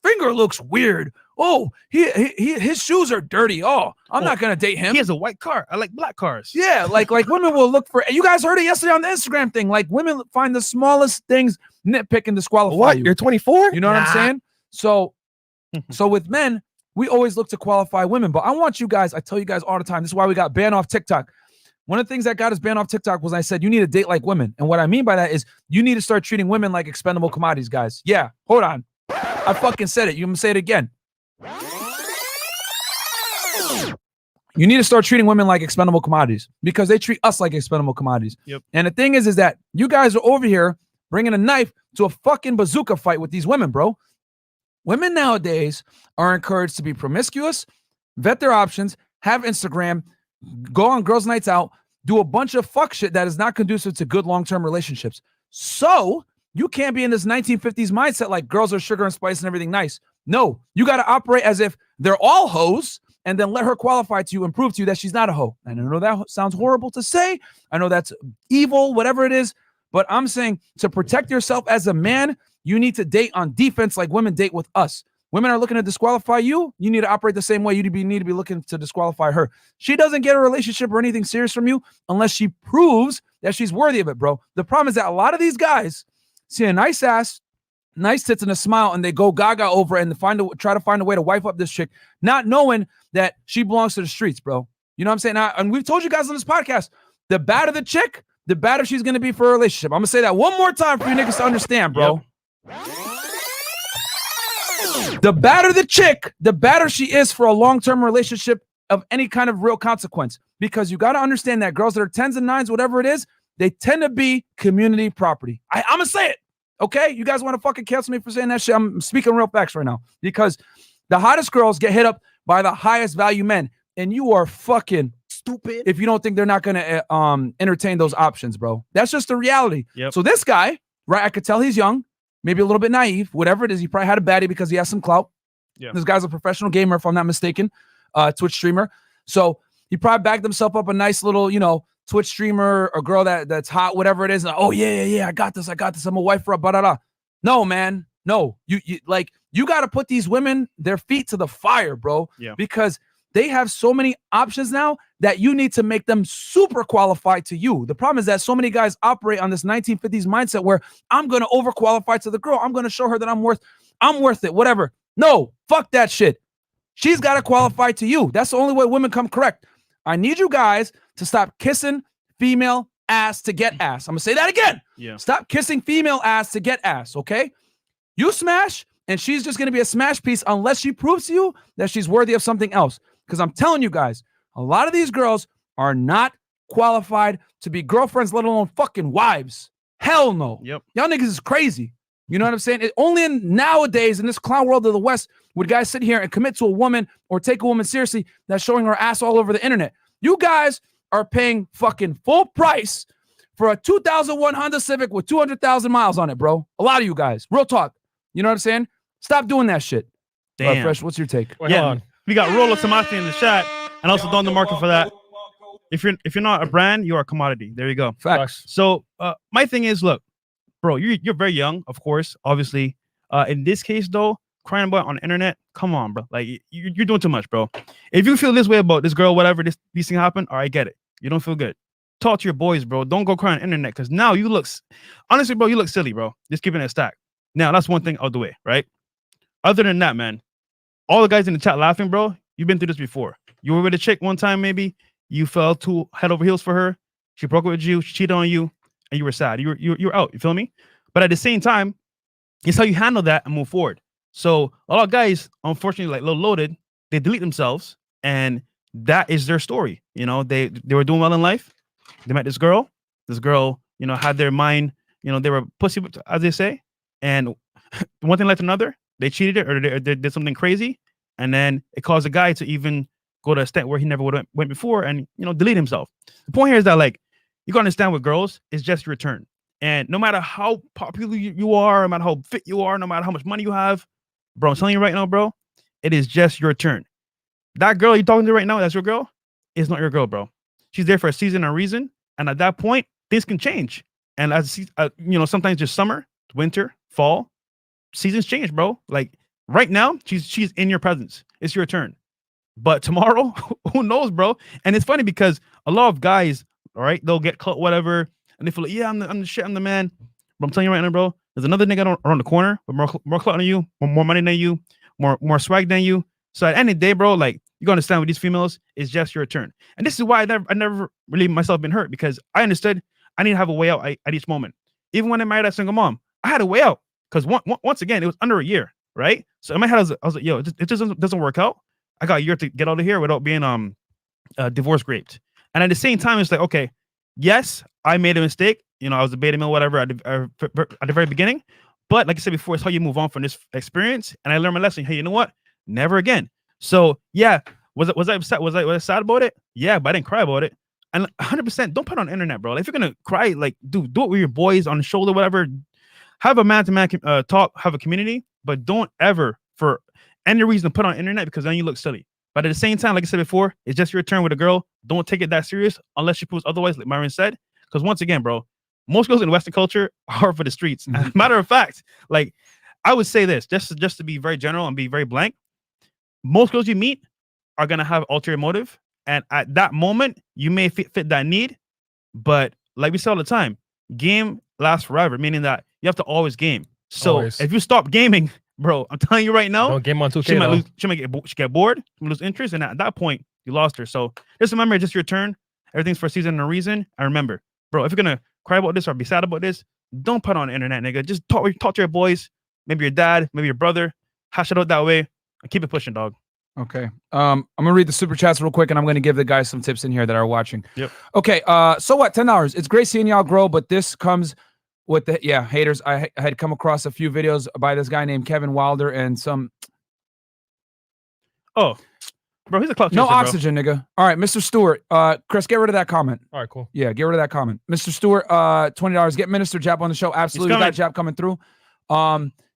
finger looks weird. Oh, his shoes are dirty. Oh, I'm not gonna date him.
He has a white car. I like black cars.
Yeah, like women will look for. You guys heard it yesterday on the Instagram thing. Like women find the smallest things, nitpick and disqualify
What?
you.
You're 24?
You know what I'm saying? So with men, we always look to qualify women. But I want you guys. I tell you guys all the time. This is why we got banned off TikTok. One of the things that got us banned off TikTok was I said you need to date like women, and what I mean by that is you need to start treating women like expendable commodities, guys. Yeah, hold on. I fucking said it. You gonna say it again? You need to start treating women like expendable commodities because they treat us like expendable commodities.
Yep.
And the thing is that you guys are over here bringing a knife to a fucking bazooka fight with these women, bro. Women nowadays are encouraged to be promiscuous, vet their options, have Instagram, go on girls' nights out, do a bunch of fuck shit that is not conducive to good long-term relationships. So you can't be in this 1950s mindset like girls are sugar and spice and everything nice. No, you got to operate as if they're all hoes and then let her qualify to you and prove to you that she's not a hoe. And I know that sounds horrible to say. I know that's evil, whatever it is. But I'm saying to protect yourself as a man, you need to date on defense like women date with us. Women are looking to disqualify you. You need to operate the same way. You need to be looking to disqualify her. She doesn't get a relationship or anything serious from you unless she proves that she's worthy of it, bro. The problem is that a lot of these guys see a nice ass, nice tits and a smile, and they go gaga over and try to find a way to wife up this chick, not knowing that she belongs to the streets, bro. You know what I'm saying? And we've told you guys on this podcast, the badder the chick, the badder she's going to be for a relationship. I'm going to say that one more time for you niggas to understand, bro. Yep. The badder the chick, the badder she is for a long-term relationship of any kind of real consequence. Because you got to understand that girls that are 10s and 9s, whatever it is, they tend to be community property. I'm going to say it. Okay, you guys want to fucking cancel me for saying that shit? I'm speaking real facts right now because the hottest girls get hit up by the highest value men, and you are fucking stupid if you don't think they're not going to entertain those options, bro. That's just the reality.
Yep.
So this guy, right? I could tell he's young, maybe a little bit naive, whatever it is. He probably had a baddie because he has some clout.
Yeah.
This guy's a professional gamer, if I'm not mistaken, Twitch streamer. So he probably bagged himself up a nice little, Twitch streamer, a girl that's hot, whatever it is. And, oh yeah, I got this. I'm a wife for a blah. No, man, no. You got to put these women, their feet to the fire, bro.
Yeah.
Because they have so many options now that you need to make them super qualified to you. The problem is that so many guys operate on this 1950s mindset where I'm going to overqualify to the girl. I'm going to show her that I'm worth it, whatever. No, fuck that shit. She's got to qualify to you. That's the only way women come correct. I need you guys to stop kissing female ass to get ass. I'm going to say that again.
Yeah.
Stop kissing female ass to get ass, okay? You smash, and she's just going to be a smash piece unless she proves to you that she's worthy of something else. Because I'm telling you guys, a lot of these girls are not qualified to be girlfriends, let alone fucking wives. Hell no.
Yep.
Y'all niggas is crazy. You know what I'm saying? Only nowadays in this clown world of the West would guys sit here and commit to a woman or take a woman seriously that's showing her ass all over the internet. You guys are paying fucking full price for a 2001 Honda Civic with 200,000 miles on it, bro. A lot of you guys. Real talk. You know what I'm saying? Stop doing that shit.
Damn.
Fresh, what's your take?
Wait, hold on.
We got Rolo Tomasi in the chat and also Don the market for that. If you're not a brand, you are a commodity. There you go.
Facts.
So my thing is, look, bro, you're very young, of course, obviously. In this case, though, crying about it on the internet, come on, bro. Like you're doing too much, bro. If you feel this way about this girl, whatever, these things happen, all right, get it. You don't feel good. Talk to your boys, bro. Don't go cry on the internet because now you look, honestly, bro, you look silly, bro. Just keeping it a stack. Now, that's one thing out the way, right? Other than that, man, all the guys in the chat laughing, bro, you've been through this before. You were with a chick one time, maybe. You fell head over heels for her. She broke up with you. She cheated on you. And you were sad. You're out. You feel me? But at the same time, it's how you handle that and move forward. So a lot of guys, unfortunately, like little loaded, they delete themselves, and that is their story. You know, they were doing well in life. They met this girl. This girl, you know, had their mind. You know, they were pussy, as they say, and one thing led to another. They cheated it, or they did something crazy, and then it caused a guy to even go to a extent where he never would have went before, and you know, delete himself. The point here is that, like, you gotta understand with girls, it's just your turn. And no matter how popular you are, no matter how fit you are, no matter how much money you have, bro, I'm telling you right now, bro, it is just your turn. That girl you're talking to right now, that's your girl, is not your girl, bro. She's there for a season and a reason, and at that point, things can change. And as you know, sometimes just summer, winter, fall, seasons change, bro. Like right now, she's in your presence. It's your turn. But tomorrow, who knows, bro? And it's funny because a lot of guys, all right, they'll get caught, whatever, and they feel like, yeah, I'm the shit, I'm the man. But I'm telling you right now, bro, there's another nigga around the corner with more clout than you, more money than you, more swag than you. So at the end of the day, bro, like, you gotta understand with these females, it's just your turn. And this is why I never really myself been hurt, because I understood I need to have a way out at each moment. Even when I married that single mom, I had a way out, because once again, it was under a year, right? So in my head, I was like, yo, it just doesn't work out. I got a year to get out of here without being divorce raped. And at the same time, it's like, okay, yes, I made a mistake. You know, I was a beta male, whatever, at the very beginning. But like I said before, it's how you move on from this experience. And I learned my lesson. Hey, you know what? Never again. So yeah, was I upset? Was I sad about it? Yeah, but I didn't cry about it. And 100%, don't put it on the internet, bro. Like, if you're gonna cry, like, do it with your boys on the shoulder, whatever. Have a man-to-man talk, have a community, but don't ever, for any reason, put it on the internet, because then you look silly. But at the same time, like I said before, it's just your turn with a girl. Don't take it that serious unless she proves otherwise, like Myron said. Because once again, bro, most girls in Western culture are for the streets.
Mm-hmm.
Matter of fact, like, I would say this, just to be very general and be very blank, most girls you meet are gonna have ulterior motive, and at that moment, you may fit that need. But like we say all the time, game lasts forever, meaning that you have to always game. So if you stop gaming, bro, I'm telling you right now,
don't game on 2K.
She might get bored, lose interest, and at that point, you lost her. So just remember, it's just your turn. Everything's for a season and a reason. And remember, bro, if you're gonna cry about this or be sad about this, don't put it on the internet, nigga. Just talk to your boys, maybe your dad, maybe your brother. Hash it out that way and keep it pushing, dog.
Okay. I'm gonna read the super chats real quick, and I'm gonna give the guys some tips in here that are watching.
Yep.
Okay. So what? $10. It's great seeing y'all grow, but this comes with the haters. I had come across a few videos by this guy named Kevin Wilder and some.
Oh, bro, he's a clout chaser,
No
bro.
oxygen, nigga. All right, Mr. Stewart. Chris, get rid of that comment.
All right, cool.
Yeah, get rid of that comment. Mr. Stewart, $20. Get Minister Jap on the show. Absolutely, got Jap coming through.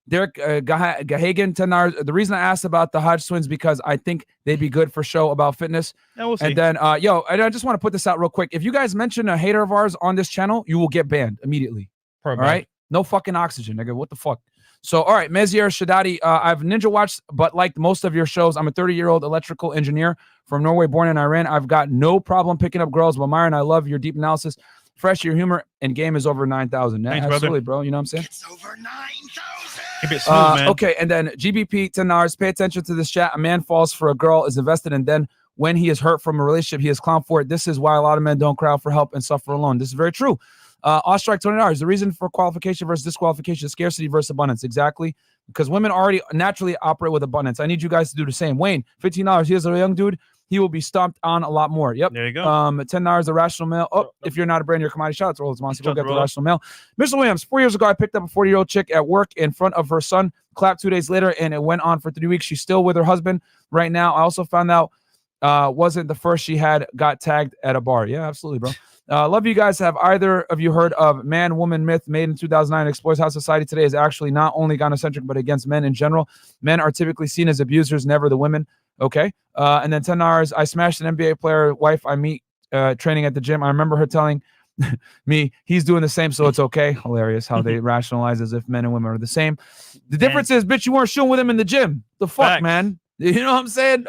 Derek Gahagan, $10. The reason I asked about the Hodge twins, because I think they'd be good for show about fitness.
Yeah, we'll see.
And then, and I just want to put this out real quick. If you guys mention a hater of ours on this channel, you will get banned immediately. All right? No fucking oxygen, nigga. What the fuck? So, all right, Mezier Shadadi, I've ninja watched, but liked most of your shows. I'm a 30-year-old electrical engineer from Norway, born in Iran. I've got no problem picking up girls, but Myron, I love your deep analysis. Fresh, your humor and game is over 9,000.
Thanks,
absolutely,
brother.
bro. You know what I'm saying?
It's over 9,000.
Keep it smooth, man.
Okay, and then GBP $10. Pay attention to this chat. A man falls for a girl, is invested, and then when he is hurt from a relationship, he is clowned for it. This is why a lot of men don't cry out for help and suffer alone. This is very true. Ostrike $20. The reason for qualification versus disqualification is scarcity versus abundance. Exactly. Because women already naturally operate with abundance. I need you guys to do the same. Wayne, $15. Here's a young dude. He will be stomped on a lot more. Yep.
There you go.
$10. The rational male. Oh, if you're not a brand new commodity, shout out to Rollins Monster. Go get the rational male. Mr. Williams, 4 years ago, I picked up a 40-year-old chick at work in front of her son. Clapped 2 days later, and it went on for 3 weeks. She's still with her husband right now. I also found out wasn't the first she had got tagged at a bar. Yeah, absolutely, bro. Love you guys. Have either of you heard of man-woman myth made in 2009 explores how society today is actually not only gynocentric, but against men in general? Men are typically seen as abusers, never the women. Okay. And then $10. I smashed an NBA player wife I meet training at the gym. I remember her telling me he's doing the same, so it's okay. Hilarious how they rationalize as if men and women are the same. The difference is, bitch, you weren't shooting with him in the gym. The fuck,
Facts.
man. You know what I'm saying?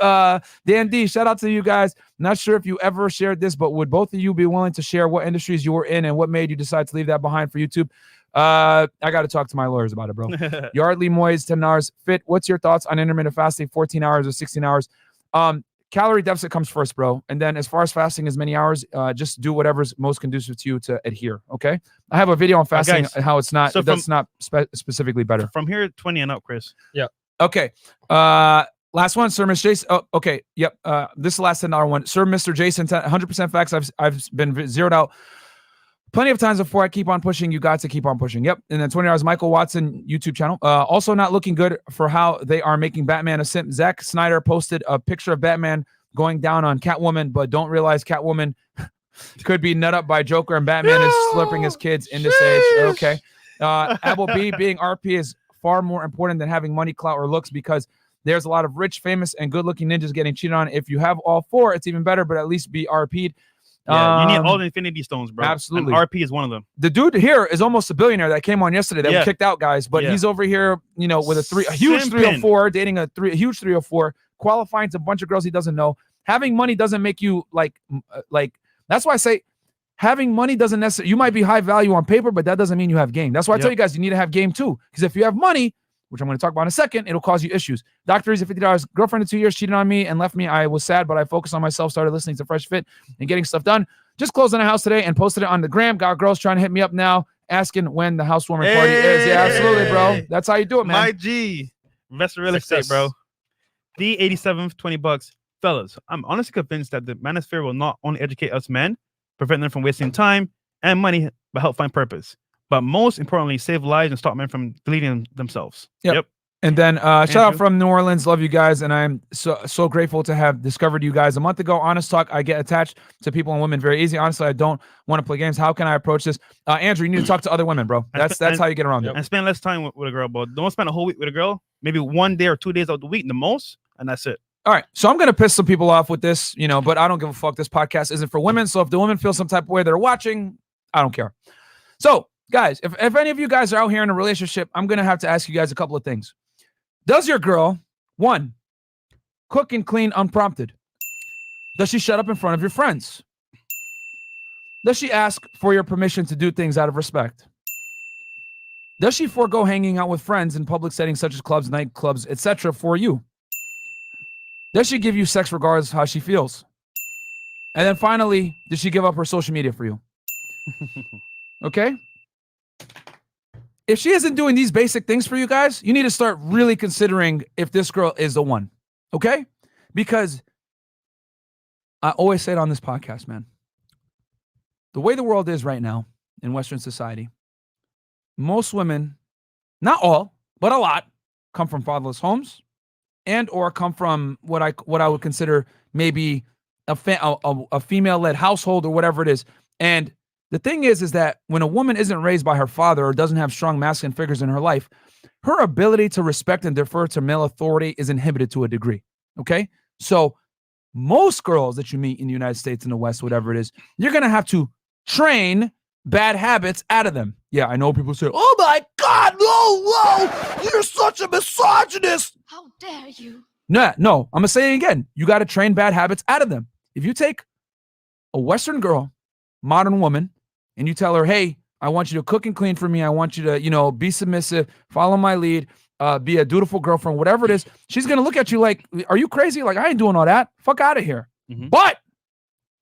Dan D, shout out to you guys. Not sure if you ever shared this, but would both of you be willing to share what industries you were in and what made you decide to leave that behind for YouTube? I got to talk to my lawyers about it, bro. Yardley Moyes, $10. Fit, what's your thoughts on intermittent fasting, 14 hours or 16 hours? calorie deficit comes first, bro. And then as far as fasting as many hours, just do whatever's most conducive to you to adhere. Okay. I have a video on fasting,
guys,
how it's not,
so
that's not specifically better.
From here, 20 and up, Chris.
Okay. Last one, Sir Mr. Jason. Oh, okay. Yep. This is the last $10 one. Sir Mr. Jason, 100% facts. I've been zeroed out plenty of times before. I keep on pushing. You got to keep on pushing. Yep. And then $20, Michael Watson YouTube channel. Also not looking good for how they are making Batman a simp. Zack Snyder posted a picture of Batman going down on Catwoman, but don't realize Catwoman could be nut up by Joker and Batman is slurping his kids in this age. Okay. Abel B, being RP is far more important than having money, clout, or looks, because there's a lot of rich, famous, and good-looking ninjas getting cheated on. If you have all four, it's even better, but at least be RP'd.
Yeah, you need all the Infinity Stones, bro.
Absolutely.
And RP is one of them.
The dude here is almost a billionaire that came on yesterday that we kicked out, guys, but he's over here, you know, with a huge 304, dating a huge 304, qualifying to a bunch of girls he doesn't know. Having money doesn't make you like that's why I say having money doesn't necessarily, you might be high value on paper, but that doesn't mean you have game. That's why I tell you guys, you need to have game too. Because if you have money, which I'm going to talk about in a second, it'll cause you issues. Dr. Easy, $50. Girlfriend of 2 years cheated on me and left me. I was sad, but I focused on myself, started listening to Fresh Fit and getting stuff done. Just closed on a house today and posted it on the gram. Got girls trying to hit me up now, asking when the housewarming party is. Yeah, absolutely, bro. That's how you do it, man.
My G. Investor real estate, bro. The 87th, $20. Fellas, I'm honestly convinced that the manosphere will not only educate us men, prevent them from wasting time and money, but help find purpose. But most importantly, save lives and stop men from deleting themselves.
Yep. And then shout out from New Orleans. Love you guys. And I'm so grateful to have discovered you guys a month ago. Honest talk, I get attached to people and women very easy. Honestly, I don't want to play games. How can I approach this? Andrew, you need to talk to other women, bro. That's how you get around it.
And spend less time with a girl, bro. Don't spend a whole week with a girl. Maybe 1 day or 2 days out the week, the most. And that's it.
All right. So I'm going to piss some people off with this, you know, but I don't give a fuck. This podcast isn't for women. So if the women feel some type of way they're watching, I don't care. So guys, if any of you guys are out here in a relationship, I'm going to have to ask you guys a couple of things. Does your girl, 1, cook and clean unprompted? Does she shut up in front of your friends? Does she ask for your permission to do things out of respect? Does she forego hanging out with friends in public settings such as clubs, nightclubs, etc. for you? Does she give you sex regardless of how she feels? And then finally, does she give up her social media for you? Okay? If she isn't doing these basic things for you guys, you need to start really considering if this girl is the one. Okay? Because I always say it on this podcast, man. The way the world is right now in Western society, most women, not all, but a lot, come from fatherless homes and or come from what I would consider maybe a female-led household or whatever it is. And the thing is that when a woman isn't raised by her father or doesn't have strong masculine figures in her life, her ability to respect and defer to male authority is inhibited to a degree. Okay? So most girls that you meet in the United States, in the West, whatever it is, you're going to have to train bad habits out of them. Yeah, I know people say, oh my God, no, you're such a misogynist.
How dare you?
No, I'm going to say it again. You got to train bad habits out of them. If you take a Western girl, modern woman, and you tell her, hey, I want you to cook and clean for me. I want you to, you know, be submissive, follow my lead, be a dutiful girlfriend, whatever it is. She's going to look at you like, are you crazy? Like, I ain't doing all that. Fuck out of here. Mm-hmm. But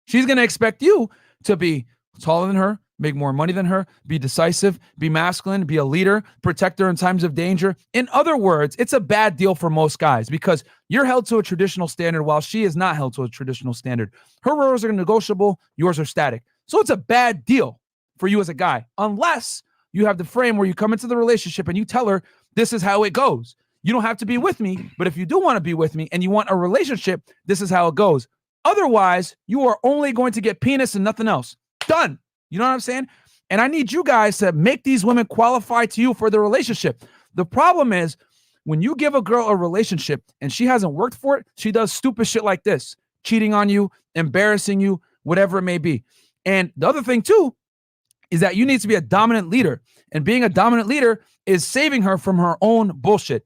she's going to expect you to be taller than her, make more money than her, be decisive, be masculine, be a leader, protect her in times of danger. In other words, it's a bad deal for most guys because you're held to a traditional standard while she is not held to a traditional standard. Her rules are negotiable, yours are static. So it's a bad deal for you as a guy, unless you have the frame where you come into the relationship and you tell her, this is how it goes. You don't have to be with me, but if you do want to be with me and you want a relationship, this is how it goes. Otherwise, you are only going to get penis and nothing else. Done. You know what I'm saying? And I need you guys to make these women qualify to you for the relationship. The problem is when you give a girl a relationship and she hasn't worked for it, she does stupid shit like this, cheating on you, embarrassing you, whatever it may be. And the other thing too is that you need to be a dominant leader. And being a dominant leader is saving her from her own bullshit.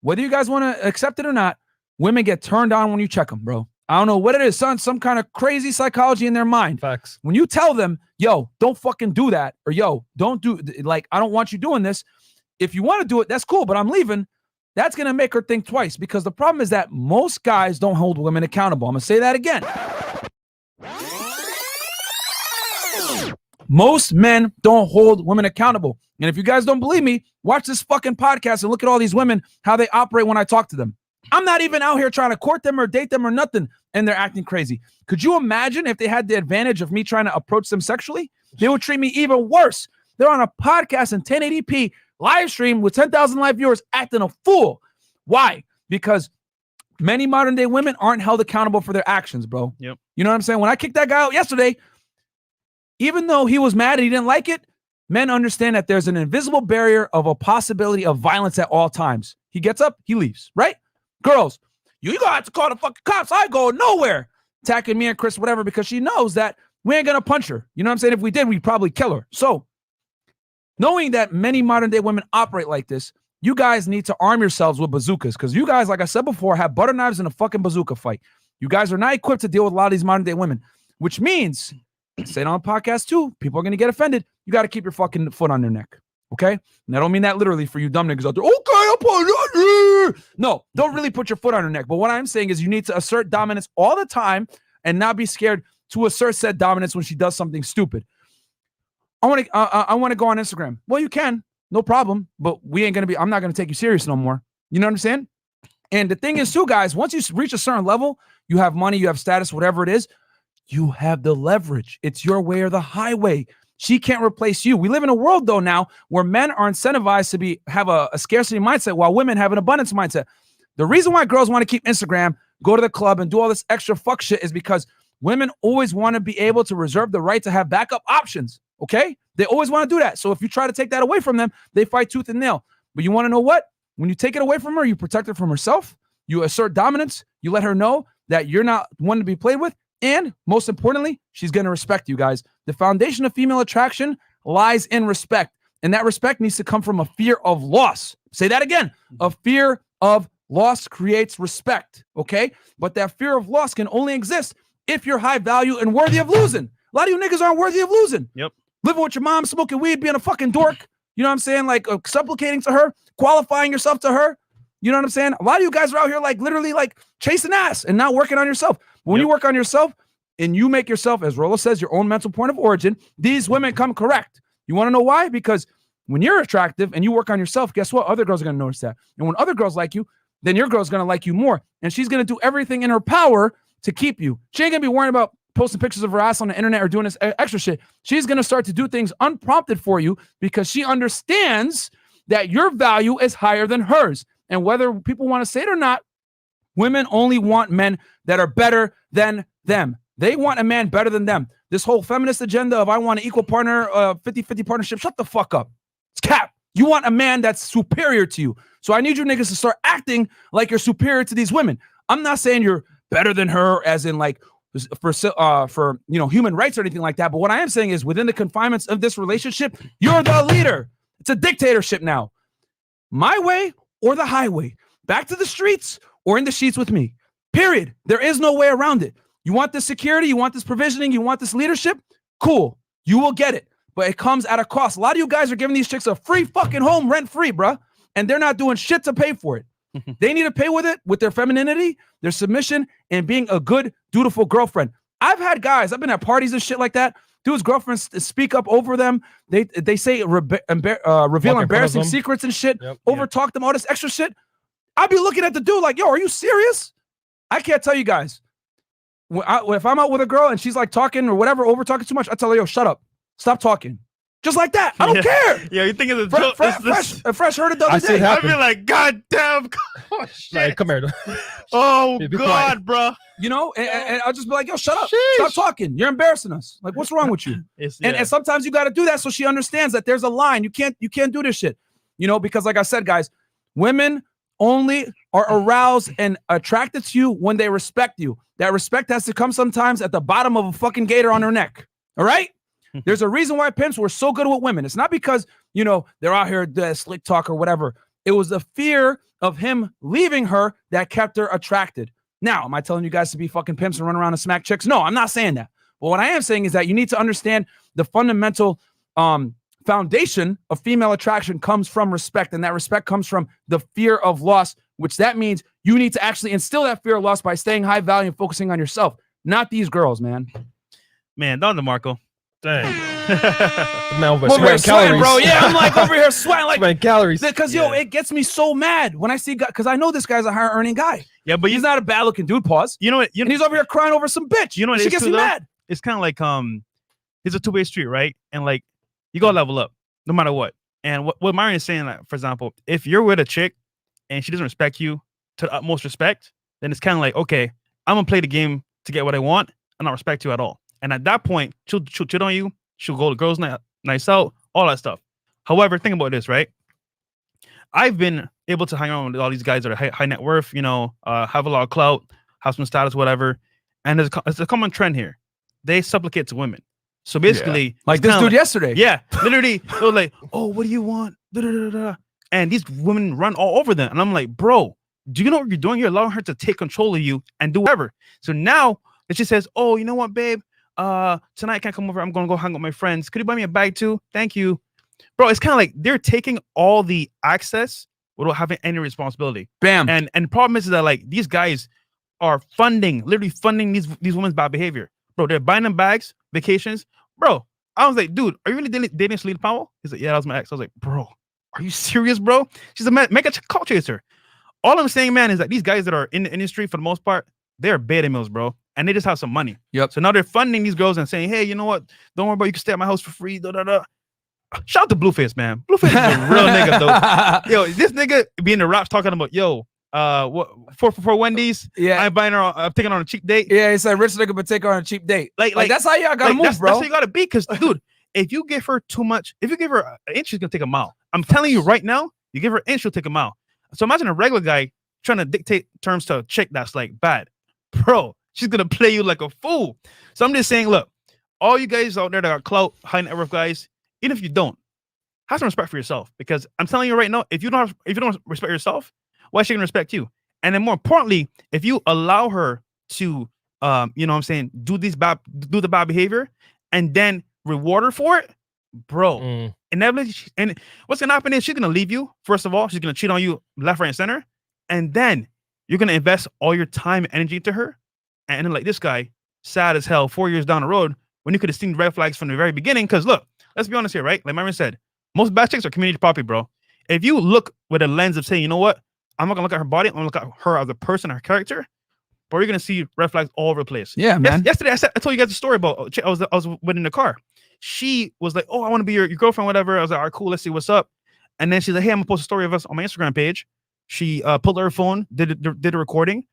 Whether you guys want to accept it or not, women get turned on when you check them, bro. I don't know what it is, son. Some kind of crazy psychology in their mind.
Facts.
When you tell them, yo, don't fucking do that. Or yo, don't do, like, I don't want you doing this. If you want to do it, that's cool, but I'm leaving. that's going to make her think twice, because the problem is that most guys don't hold women accountable. I'm going to say that again. Most men don't hold women accountable. And if you guys don't believe me, watch this fucking podcast and look at all these women, how they operate when I talk to them. I'm not even out here trying to court them or date them or nothing, and they're acting crazy. Could you imagine if they had the advantage of me trying to approach them sexually? They would treat me even worse. They're on a podcast in 1080p live stream with 10,000 live viewers acting a fool. Why? Because many modern day women aren't held accountable for their actions, bro.
Yep.
You know what I'm saying? When I kicked that guy out yesterday, even though he was mad and he didn't like it, men understand that there's an invisible barrier of a possibility of violence at all times. He gets up, he leaves, right? Girls, you gonna have to call the fucking cops. I go nowhere. Attacking me and Chris, whatever, because she knows that we ain't gonna punch her. You know what I'm saying? If we did, we'd probably kill her. So, knowing that many modern day women operate like this, you guys need to arm yourselves with bazookas, because you guys, like I said before, have butter knives in a fucking bazooka fight. You guys are not equipped to deal with a lot of these modern day women, which means, I say it on the podcast too, people are going to get offended. You got to keep your fucking foot on their neck. Okay? And I don't mean that literally for you dumb niggas out there. Okay, I'll put it on. No, don't really put your foot on her neck. But what I'm saying is you need to assert dominance all the time and not be scared to assert said dominance when she does something stupid. I want to go on Instagram. Well, you can, no problem. But I'm not going to take you serious no more. You know what I'm saying? And the thing is too, guys, once you reach a certain level, you have money, you have status, whatever it is, you have the leverage. It's your way or the highway. She can't replace you. We live in a world, though, now where men are incentivized to have a scarcity mindset while women have an abundance mindset. The reason why girls want to keep Instagram, go to the club, and do all this extra fuck shit is because women always want to be able to reserve the right to have backup options, okay? They always want to do that. So if you try to take that away from them, they fight tooth and nail. But you want to know what? When you take it away from her, you protect her from herself, you assert dominance, you let her know that you're not one to be played with, and most importantly, she's going to respect you guys. The foundation of female attraction lies in respect. And that respect needs to come from a fear of loss. Say that again. A fear of loss creates respect. Okay. But that fear of loss can only exist if you're high value and worthy of losing. A lot of you niggas aren't worthy of losing.
Yep.
Living with your mom, smoking weed, being a fucking dork. You know what I'm saying? Like supplicating to her, qualifying yourself to her. You know what I'm saying? A lot of you guys are out here like literally like chasing ass and not working on yourself. But when you work on yourself and you make yourself, as Rollo says, your own mental point of origin, these women come correct. You want to know why? Because when you're attractive and you work on yourself, guess what? Other girls are going to notice that. And when other girls like you, then your girl's going to like you more. And she's going to do everything in her power to keep you. She ain't going to be worrying about posting pictures of her ass on the internet or doing this extra shit. She's going to start to do things unprompted for you because she understands that your value is higher than hers. And whether people want to say it or not, women only want men that are better than them. They want a man better than them. This whole feminist agenda of I want an equal partner, 50-50 partnership, shut the fuck up. It's cap. You want a man that's superior to you. So I need you niggas to start acting like you're superior to these women. I'm not saying you're better than her as in like for human rights or anything like that. But what I am saying is within the confinements of this relationship, you're the leader. It's a dictatorship now. My way or the highway. Back to the streets or in the sheets with me. Period. There is no way around it. You want this security, you want this provisioning, you want this leadership? Cool. You will get it. But it comes at a cost. A lot of you guys are giving these chicks a free fucking home rent-free, bruh. And they're not doing shit to pay for it. They need to pay with it with their femininity, their submission, and being a good, dutiful girlfriend. I've had guys, I've been at parties and shit like that. Dudes' girlfriends speak up over them. They say reveal embarrassing secrets and shit. Overtalk them, all this extra shit. I'll be looking at the dude like, yo, are you serious? I can't tell you guys. If I'm out with a girl and she's like talking or whatever, over talking too much, I tell her, yo, shut up. Stop talking. Just like that. I don't care.
Yeah, you think of
Fresh heard it the other day.
I'd be like, God damn. Oh, shit.
Like, come here.
Oh, God, bro.
You know, and I'll just be like, yo, shut up. Stop talking. You're embarrassing us. Like, what's wrong with you? And sometimes you got to do that so she understands that there's a line. You can't do this shit. You know, because like I said, guys, women only are aroused and attracted to you when they respect you. That respect has to come sometimes at the bottom of a fucking gator on her neck. All right? There's a reason why pimps were so good with women. It's not because, they're out here slick talk or whatever. It was the fear of him leaving her that kept her attracted. Now, am I telling you guys to be fucking pimps and run around and smack chicks? No, I'm not saying that. But what I am saying is that you need to understand the fundamental feminine foundation of female attraction comes from respect, and that respect comes from the fear of loss, which that means you need to actually instill that fear of loss by staying high value and focusing on yourself, not these girls, man.
Man, Don DeMarco.
Dang. Man, over
Over here
sweating
sweating,
calories.
bro. Yeah, I'm like over here sweating like
Sweating calories.
because yo, it gets me so mad when I see guys, because I know this guy's a higher earning guy.
Yeah, but
He's not a bad looking dude. Pause.
you know what?
And he's over here crying over some bitch.
You know what
She
it is
gets
too,
me
though?
mad.
It's kind of like it's a two-way street, right? And like you gotta level up no matter what. And what Myron is saying, like, for example, if you're with a chick and she doesn't respect you to the utmost respect, then it's kind of like, okay, I'm gonna play the game to get what I want and not respect you at all. And at that point, she'll cheat on you. She'll go to girls' nights out, all that stuff. However, think about this, right? I've been able to hang around with all these guys that are high net worth, you know, have a lot of clout, have some status, whatever. And there's a common trend here. They supplicate to women. So basically,
Like this dude yesterday.
yeah, literally, they're like, "Oh, what do you want?" Da, da, da, da. And these women run all over them, and I'm like, "Bro, do you know what you're doing? You're allowing her to take control of you and do whatever." So now that she says, "Oh, you know what, babe? Tonight I can't come over. I'm gonna go hang with my friends. Could you buy me a bag too? Thank you, bro." It's kind of like they're taking all the access without having any responsibility.
Bam.
And the problem is that like these guys are literally funding these women's bad behavior. Bro, they're buying them bags, vacations. Bro, I was like, dude, are you really dating Selena Powell? He's like, yeah, that was my ex. I was like, bro, are you serious, bro? She's a mega cult chaser. All I'm saying, man, is that these guys that are in the industry, for the most part, they're beta males, bro. And they just have some money.
Yep.
So now they're funding these girls and saying, hey, you know what? Don't worry about it. You can stay at my house for free. Da, da, da. Shout out to Blueface, man. Blueface is a real nigga, though. Yo, this nigga be in the raps talking about, yo, what for Wendy's?
Yeah.
I'm buying her. I'm taking her on a cheap date.
Yeah, he said rich nigga but take her on a cheap date. Like that's how y'all gotta move,
that's,
bro.
That's how you gotta be, because dude, if you give her too much, if you give her an inch, she's gonna take a mile. I'm telling you right now, you give her an inch, she'll take a mile. So imagine a regular guy trying to dictate terms to a chick that's like bad, bro. She's gonna play you like a fool. So I'm just saying, look, all you guys out there that are clout, high net worth guys, even if you don't, have some respect for yourself, because I'm telling you right now, if you don't respect yourself, why is she gonna respect you? And then more importantly, if you allow her to, you know what I'm saying, do the bad behavior and then reward her for it, bro, inevitably, and what's going to happen is she's going to leave you. First of all, she's going to cheat on you left, right, and center. And then you're going to invest all your time and energy into her. And then like this guy, sad as hell, 4 years down the road, when you could have seen red flags from the very beginning. Because look, let's be honest here, right? Like Myron said, most bad chicks are community property, bro. If you look with a lens of saying, you know what, I'm not gonna look at her body. I'm gonna look at her as a person, her character. But you're gonna see red flags all over the place.
Yeah, man.
Yesterday, I told you guys a story about. I was within the car. She was like, "Oh, I want to be your girlfriend, whatever." I was like, "All right, cool. Let's see what's up." And then she's like, "Hey, I'm gonna post a story of us on my Instagram page." She pulled her phone, did a recording,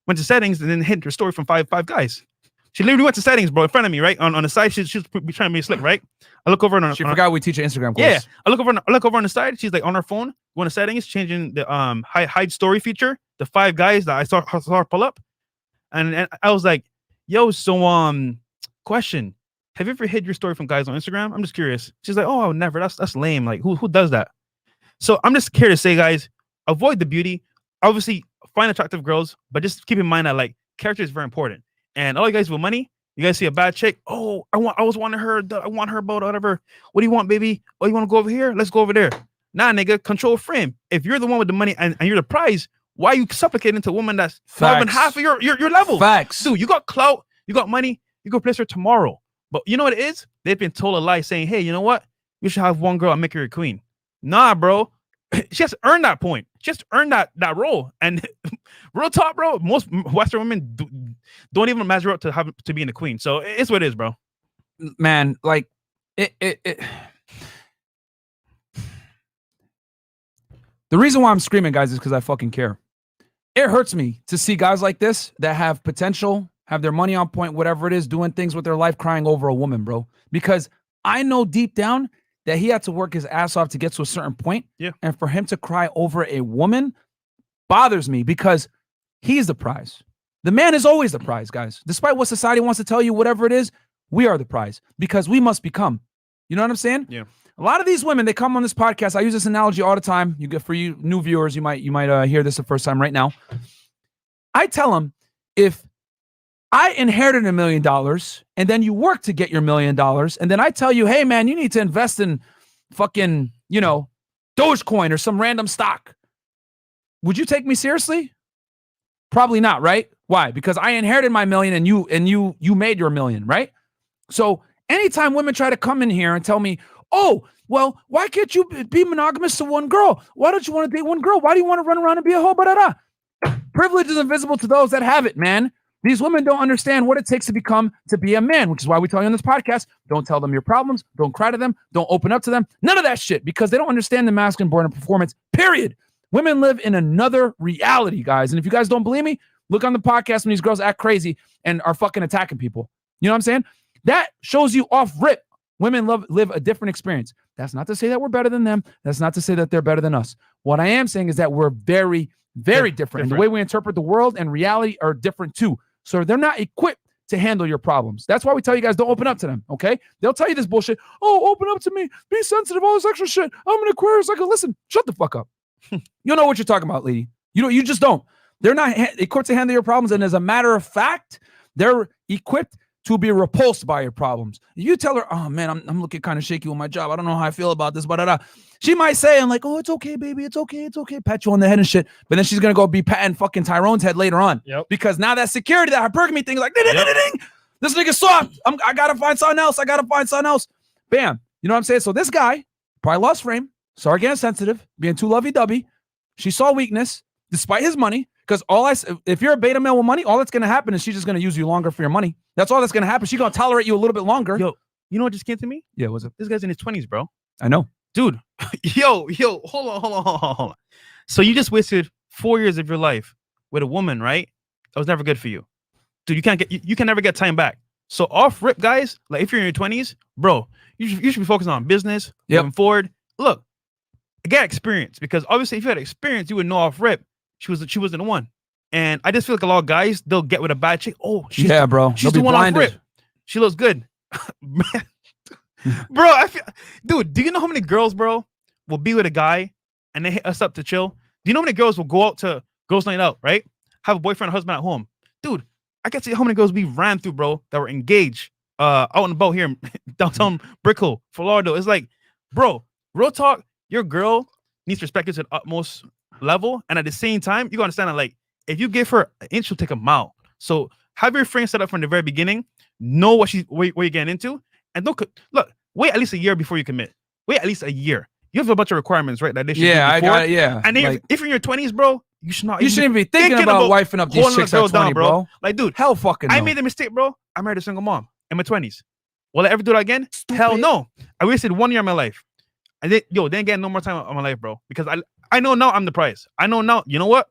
went to settings, and then hit her story from five guys. She literally went to settings, bro, in front of me, right on the side. She's trying to be slick, right? I look over and
she forgot we teach an Instagram course.
Yeah, I look over on the side. She's like on her phone, going to settings, changing the hide story feature. The 5 guys that I saw her pull up, and I was like, "Yo, so question: have you ever hid your story from guys on Instagram? I'm just curious." She's like, "Oh, I would never. That's lame. Like, who does that?" So I'm just here to say, guys, avoid the beauty. Obviously, find attractive girls, but just keep in mind that like character is very important. And all you guys with money, you guys see a bad chick. Oh, I was wanting her. I want her about whatever. What do you want, baby? Oh, you want to go over here? Let's go over there. Nah, nigga, control frame. If you're the one with the money and you're the prize, why are you supplicating to a woman that's not even half of your level?
Facts.
Dude, you got clout, you got money, you go place her tomorrow. But you know what it is? They've been told a lie saying, hey, you know what? You should have one girl and make her your queen. Nah, bro. She has to earn that point. She has to earn that role. And real talk, bro, most Western women don't even measure up to being a queen. So it's what it is, bro.
Man, like it. The reason why I'm screaming, guys, is because I fucking care. It hurts me to see guys like this that have potential, have their money on point, whatever it is, doing things with their life, crying over a woman, bro. Because I know deep down that he had to work his ass off to get to a certain point.
Yeah.
And for him to cry over a woman bothers me because he's the prize. The man is always the prize, guys. Despite what society wants to tell you, whatever it is, we are the prize because we must become. You know what I'm saying?
Yeah.
A lot of these women, they come on this podcast. I use this analogy all the time. You get for you new viewers, you might hear this the first time right now. I tell them, if I inherited $1 million and then you work to get your $1 million, and then I tell you, hey man, you need to invest in fucking, Dogecoin or some random stock, would you take me seriously? Probably not, right? Why? Because I inherited my million and you made your million, right? So anytime women try to come in here and tell me, oh, well, why can't you be monogamous to one girl? Why don't you want to date one girl? Why do you want to run around and be a hoe? Privilege is invisible to those that have it, man. These women don't understand what it takes to be a man, which is why we tell you on this podcast, don't tell them your problems, don't cry to them, don't open up to them, none of that shit, because they don't understand the masculine born of performance, period. Women live in another reality, guys. And if you guys don't believe me, look on the podcast when these girls act crazy and are fucking attacking people. You know what I'm saying? That shows you off rip. Women live a different experience. That's not to say that we're better than them. That's not to say that they're better than us. What I am saying is that we're very, very different. And the way we interpret the world and reality are different too. So they're not equipped to handle your problems. That's why we tell you guys don't open up to them, okay? They'll tell you this bullshit. Oh, open up to me. Be sensitive, all this extra shit. I'm an Aquarius. I can listen. Shut the fuck up. You know what you're talking about, lady. You just don't. They're not equipped to handle your problems. And as a matter of fact, they're equipped to be repulsed by your problems. You tell her, oh man, I'm looking kind of shaky with my job. I don't know how I feel about this, but she might say, I'm like, oh, it's okay, baby. It's okay. Pat you on the head and shit. But then she's going to go be patting fucking Tyrone's head later on.
Yep.
Because now that security, that hypergamy thing is like, ding, ding, ding, ding. This nigga's soft. I got to find something else. Bam. You know what I'm saying? So this guy probably lost frame. Sorry, getting sensitive, being too lovey-dovey. She saw weakness despite his money. Because if you're a beta male with money, all that's going to happen is she's just going to use you longer for your money. That's all that's going to happen. She's going to tolerate you a little bit longer.
Yo, you know what just came to me?
Yeah, what's it?
This guy's in his 20s, bro.
I know.
Dude, yo, hold on. So you just wasted 4 years of your life with a woman, right? That was never good for you. Dude, you can never get time back. So off rip, guys, like if you're in your 20s, bro, you should be focusing on business, moving forward. Look, get experience, because obviously if you had experience, you would know off rip. She wasn't the one. And I just feel like a lot of guys, they'll get with a bad chick. Oh, she's the one off rip. She looks good. Bro, dude, do you know how many girls, bro, will be with a guy and they hit us up to chill? Do you know how many girls will go out to girls' night out, right? Have a boyfriend or husband at home. Dude, I can see how many girls we ran through, bro, that were engaged out and about here in downtown Brickell, Florida. It's like, bro, real talk, your girl needs respect to the utmost level, and at the same time, you gotta understand that, like, if you give her an inch, she'll take a mile. So have your frame set up from the very beginning, know what you're getting into, and wait at least a year before you commit. Wait at least a year. You have a bunch of requirements, right? That they should do before. I got it. Yeah. And then if you're in your 20s, bro, you shouldn't even be thinking about wifing up these chicks at 20, bro. Like, dude,
hell fucking.
I made the mistake, bro. I married a single mom in my 20s. Will I ever do that again? Stupid. Hell no. I wasted 1 year of my life. And then, didn't get no more time of my life, bro. Because I know now I'm the prize. I know now, you know what?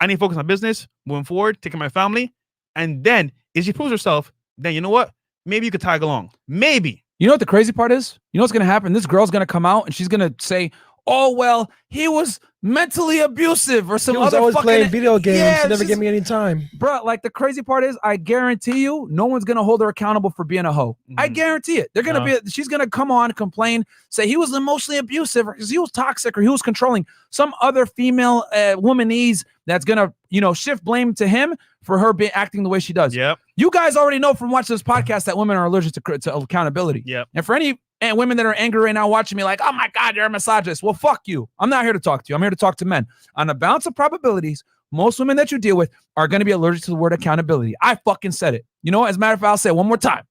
I need to focus on business, moving forward, taking my family. And then, if she proves herself, then you know what? Maybe you could tag along. Maybe.
You know what the crazy part is? You know what's going to happen? This girl's going to come out and she's going to say, oh, well, he was mentally abusive or some other
always
fucking
playing video games.
Yeah,
he never gave me any time.
Bro, like the crazy part is, I guarantee you, no one's going to hold her accountable for being a hoe. I guarantee it. They're going to she's going to come on, complain, say he was emotionally abusive or he was toxic or he was controlling. Some other female womanese that's going to, shift blame to him for her acting the way she does.
Yep.
You guys already know from watching this podcast that women are allergic to accountability.
Yep.
And for any women that are angry right now watching me like, oh my God, you're a misogynist. Well, fuck you. I'm not here to talk to you. I'm here to talk to men. On a balance of probabilities, most women that you deal with are going to be allergic to the word accountability. I fucking said it. You know, as a matter of fact, I'll say it one more time.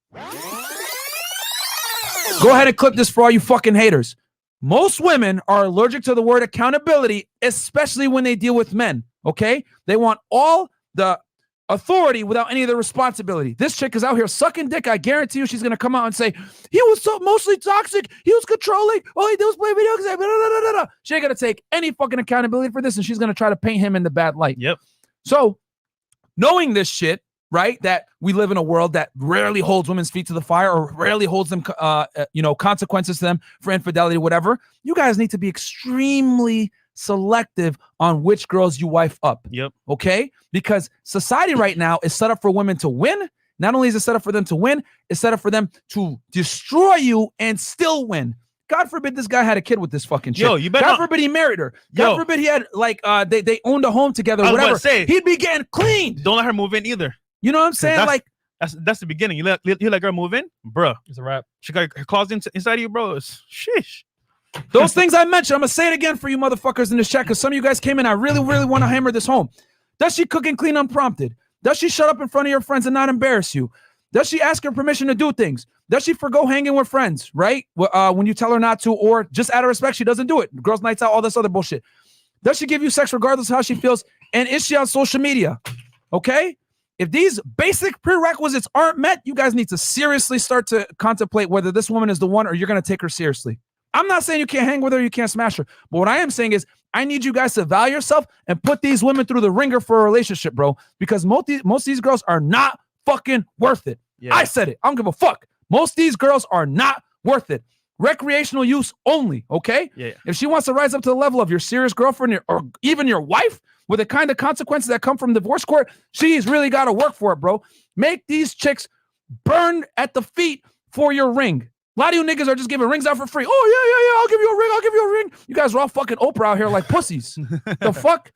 Go ahead and clip this for all you fucking haters. Most women are allergic to the word accountability, especially when they deal with men. Okay? They want all the authority without any of the responsibility. This chick is out here sucking dick. I guarantee you she's going to come out and say, he was so mostly toxic. He was controlling. All he did was play video games. She ain't going to take any fucking accountability for this, and she's going to try to paint him in the bad light.
Yep.
So knowing this shit, right, that we live in a world that rarely holds women's feet to the fire or rarely holds them, consequences to them for infidelity, whatever, you guys need to be extremely selective on which girls you wife up.
Yep.
Okay? Because society right now is set up for women to win. Not only is it set up for them to win, it's set up for them to destroy you and still win. God forbid this guy had a kid with this fucking chick.
Yo, you better
God forbid he married her. God forbid he had they owned a home together, whatever. He'd be getting cleaned.
Don't let her move in either.
You know what I'm saying?
That's the beginning. You let girl move in, bro.
It's a wrap.
She got her claws inside of you, bro. It's shish.
Those things I mentioned, I'm gonna say it again for you motherfuckers in this chat, because some of you guys came in. I really, really want to hammer this home. Does she cook and clean unprompted? Does she shut up in front of your friends and not embarrass you? Does she ask your permission to do things? Does she forgo hanging with friends, right? When you tell her not to, or just out of respect, she doesn't do it. Girls' nights out, all this other bullshit. Does she give you sex regardless of how she feels? And is she on social media? Okay? If these basic prerequisites aren't met, you guys need to seriously start to contemplate whether this woman is the one or you're going to take her seriously. I'm not saying you can't hang with her, you can't smash her. But what I am saying is I need you guys to value yourself and put these women through the ringer for a relationship, bro. Because most of these girls are not fucking worth it. Yeah. I said it. I don't give a fuck. Most of these girls are not worth it. Recreational use only, okay?
Yeah.
If she wants to rise up to the level of your serious girlfriend or even your wife with the kind of consequences that come from divorce court, she's really got to work for it, bro. Make these chicks burn at the feet for your ring. A lot of you niggas are just giving rings out for free. Oh, yeah, I'll give you a ring. I'll give you a ring. You guys are all fucking Oprah out here like pussies. The fuck?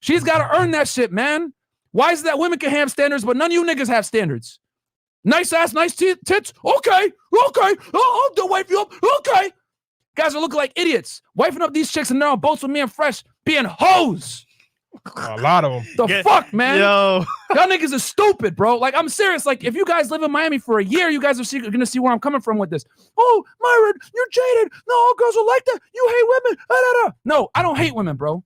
She's got to earn that shit, man. Why is it that women can have standards, but none of you niggas have standards? Nice ass, nice tits. Okay. I'll wife you up. Okay. Guys are looking like idiots. Wifing up these chicks and they're on boats with me and Fresh being hoes.
A lot of them.
The fuck, man?
Yo.
Y'all niggas are stupid, bro. Like, I'm serious. Like, if you guys live in Miami for a year, you guys are going to see where I'm coming from with this. Oh, Myron, you're jaded. No, all girls are like that. You hate women. No, I don't hate women, bro.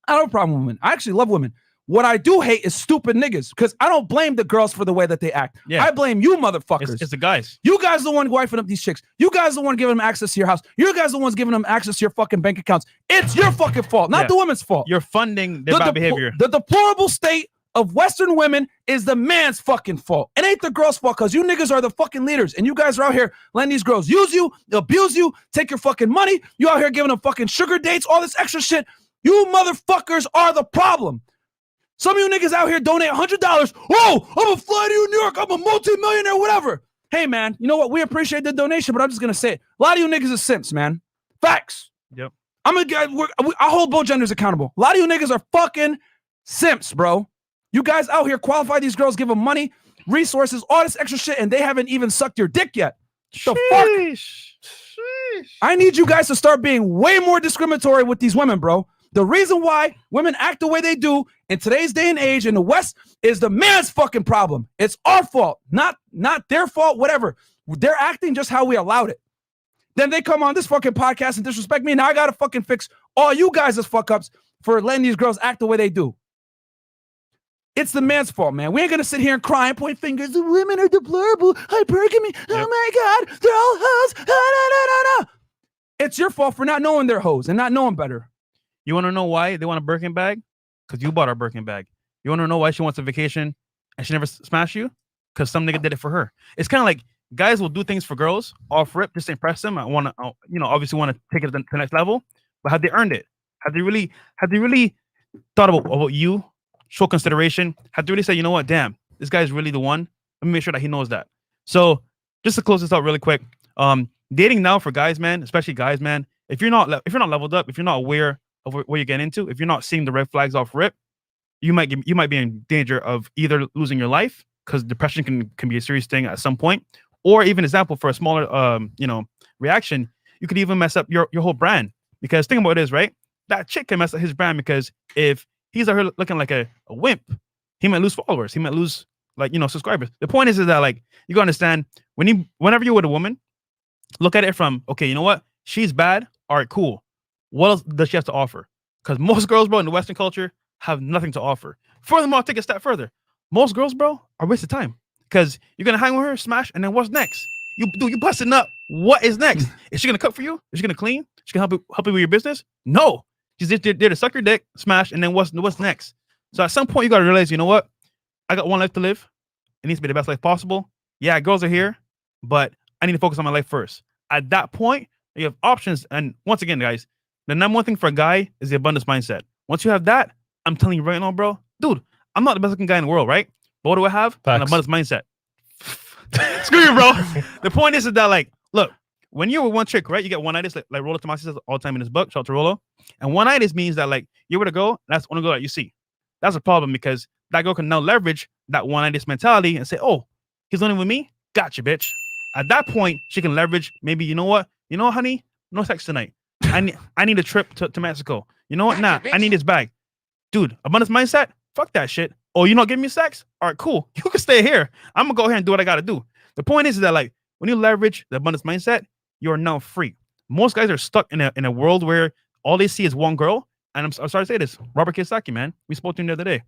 I don't have a problem with women. I actually love women. What I do hate is stupid niggas, because I don't blame the girls for the way that they act. Yeah. I blame you motherfuckers.
It's the guys.
You guys are the one wifing up these chicks. You guys are the one giving them access to your house. You guys are the ones giving them access to your fucking bank accounts. It's your fucking fault, not the women's fault.
You're funding their bad behavior.
The deplorable state of Western women is the man's fucking fault. It ain't the girl's fault, because you niggas are the fucking leaders, and you guys are out here letting these girls use you, abuse you, take your fucking money. You out here giving them fucking sugar dates, all this extra shit. You motherfuckers are the problem. Some of you niggas out here donate $100. Oh, I'm gonna fly to New York. I'm a multi-millionaire, whatever. Hey, man, you know what? We appreciate the donation, but I'm just gonna say it. A lot of you niggas are simps, man. Facts.
Yep.
I hold both genders accountable. A lot of you niggas are fucking simps, bro. You guys out here qualify these girls, give them money, resources, all this extra shit, and they haven't even sucked your dick yet. The fuck? Sheesh. I need you guys to start being way more discriminatory with these women, bro. The reason why women act the way they do in today's day and age in the West is the man's fucking problem. It's our fault, not their fault, whatever. They're acting just how we allowed it. Then they come on this fucking podcast and disrespect me. Now I got to fucking fix all you guys as fuck ups for letting these girls act the way they do. It's the man's fault, man. We ain't going to sit here and cry and point fingers. The women are deplorable, hypergamy. Yep. Oh my God, they're all hoes. It's your fault for not knowing they're hoes and not knowing better.
You want to know why they want a Birkin bag? Because you bought her Birkin bag. You want to know why she wants a vacation and she never smashed you? Because some nigga did it for her. It's kind of like guys will do things for girls off rip just to impress them. I want to, obviously want to take it to the next level. But have they earned it? Have they really thought about you? Show consideration? Have they really said, you know what? Damn, this guy's really the one. Let me make sure that he knows that. So just to close this out really quick, dating now for guys, man, especially guys, man. If you're not leveled up, if you're not aware of what you're getting into, if you're not seeing the red flags off rip, you might be in danger of either losing your life, because depression can be a serious thing at some point, or even example for a smaller reaction, you could even mess up your whole brand. Because think about it is, right, that chick can mess up his brand, because if he's out here looking like a wimp, he might lose followers, he might lose subscribers. The point is that, like, you gotta understand, whenever you're with a woman, look at it from, okay, you know what, she's bad, all right, cool. What else does she have to offer? Because most girls, bro, in the Western culture have nothing to offer. Furthermore, I'll take a step further. Most girls, bro, are wasted time. Because you're going to hang with her, smash, and then what's next? You busting up. What is next? Is she going to cook for you? Is she going to clean? Is she going to help you with your business? No. She's there to suck your dick, smash, and then what's next? So at some point, you got to realize, you know what? I got one life to live. It needs to be the best life possible. Yeah, girls are here, but I need to focus on my life first. At that point, you have options. And once again, guys, the number one thing for a guy is the abundance mindset. Once you have that, I'm telling you right now, bro, dude, I'm not the best looking guy in the world, right? But what do I have? Facts. An abundance mindset. Screw you, bro. The point is that, like, look, when you're with one chick, right, you get one-itis, like Rollo Tomasi says all the time in his book, shout out to Rollo. And one-itis means that, like, you're with a girl, that's the only girl that you see. That's a problem, because that girl can now leverage that one-itis mentality and say, oh, he's only with me? Gotcha, bitch. At that point, she can leverage, maybe, you know what, honey? No sex tonight. I need a trip to Mexico. You know what? Nah, I need this bag. Dude, abundance mindset? Fuck that shit. Oh, you not giving me sex? All right, cool. You can stay here. I'm gonna go ahead and do what I gotta do. The point is that like when you leverage the abundance mindset, you're now free. Most guys are stuck in a world where all they see is one girl. And I'm sorry to say this, Robert Kiyosaki, man. We spoke to him the other day.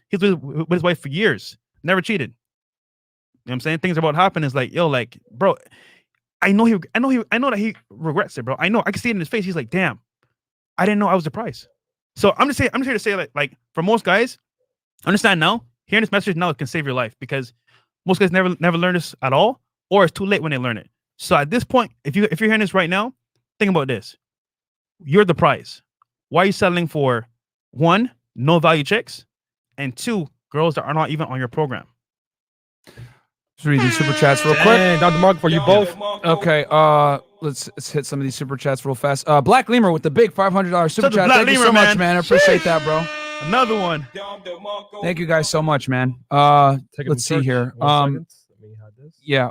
He's with his wife for years, never cheated. You know what I'm saying? Things are about to happen. Is like, yo, like, bro, I know that he regrets it, bro. I know. I can see it in his face. He's like, damn, I didn't know I was the prize. So I'm just here to say like for most guys, understand now, hearing this message now can save your life because most guys never learn this at all, or it's too late when they learn it. So at this point, if you're hearing this right now, think about this. You're the prize. Why are you settling for 1, no value chicks, and 2, girls that are not even on your program?
Let's read these super chats real quick.
Dang, Dr. Mark, for you both.
Okay, let's hit some of these super chats real fast. Black Lemur with the big $500 super chat. Thank you so much, man. I appreciate that, bro.
Another one.
Thank you guys so much, man. Let's see here. Yeah.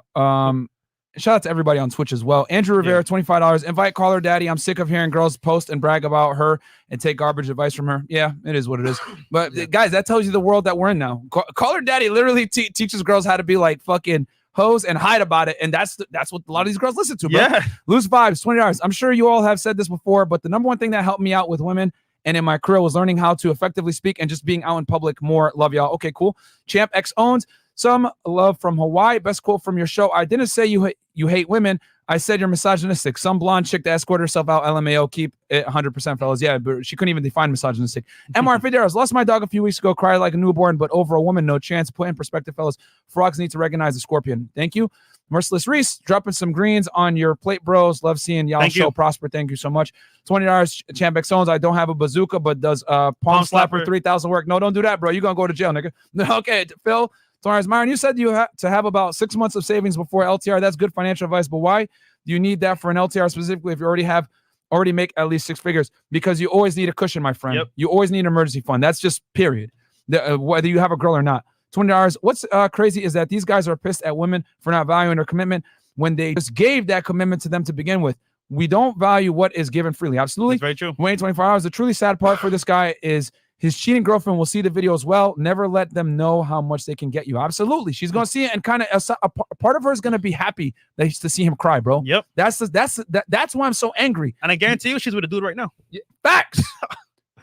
Shout out to everybody on Twitch as well. Andrew Rivera, $25. Invite caller daddy. I'm sick of hearing girls post and brag about her and take garbage advice from her. Yeah, it is what it is. But guys, that tells you the world that we're in now. Caller daddy literally teaches girls how to be like fucking hoes and hide about it. And that's what a lot of these girls listen to, bro.
Yeah.
Lose vibes, $20. I'm sure you all have said this before, but the number one thing that helped me out with women and in my career was learning how to effectively speak and just being out in public more. Love y'all. Okay, cool. Champ X owns. Some love from Hawaii. Best quote from your show. I didn't say you hate women. I said you're misogynistic. Some blonde chick to escort herself out. LMAO. Keep it 100%, fellas. Yeah, but she couldn't even define misogynistic. MR Fideras. Lost my dog a few weeks ago. Cried like a newborn, but over a woman, no chance. Put in perspective, fellas. Frogs need to recognize the scorpion. Thank you. Merciless Reese, dropping some greens on your plate, bros. Love seeing y'all show prosper. Thank you so much. $20. Champ X owns. I don't have a bazooka, but does palm slapper 3,000 work? No, don't do that, bro. You're gonna go to jail, nigga. Okay, Phil. Myron, you said you have to have about 6 months of savings before LTR. That's good financial advice, but why do you need that for an LTR specifically if you already make at least 6 figures? Because you always need a cushion, my friend.
Yep.
You always need an emergency fund. That's just period. Whether you have a girl or not. $20. What's crazy is that these guys are pissed at women for not valuing their commitment when they just gave that commitment to them to begin with. We don't value what is given freely. Absolutely.
That's very true.
Waiting 24 hours. The truly sad part for this guy is his cheating girlfriend will see the video as well. Never let them know how much they can get you. Absolutely. She's going to see it and kind of a part of her is going to be happy to see him cry, bro.
Yep.
That's why I'm so angry.
And I guarantee you she's with a dude right now.
Facts.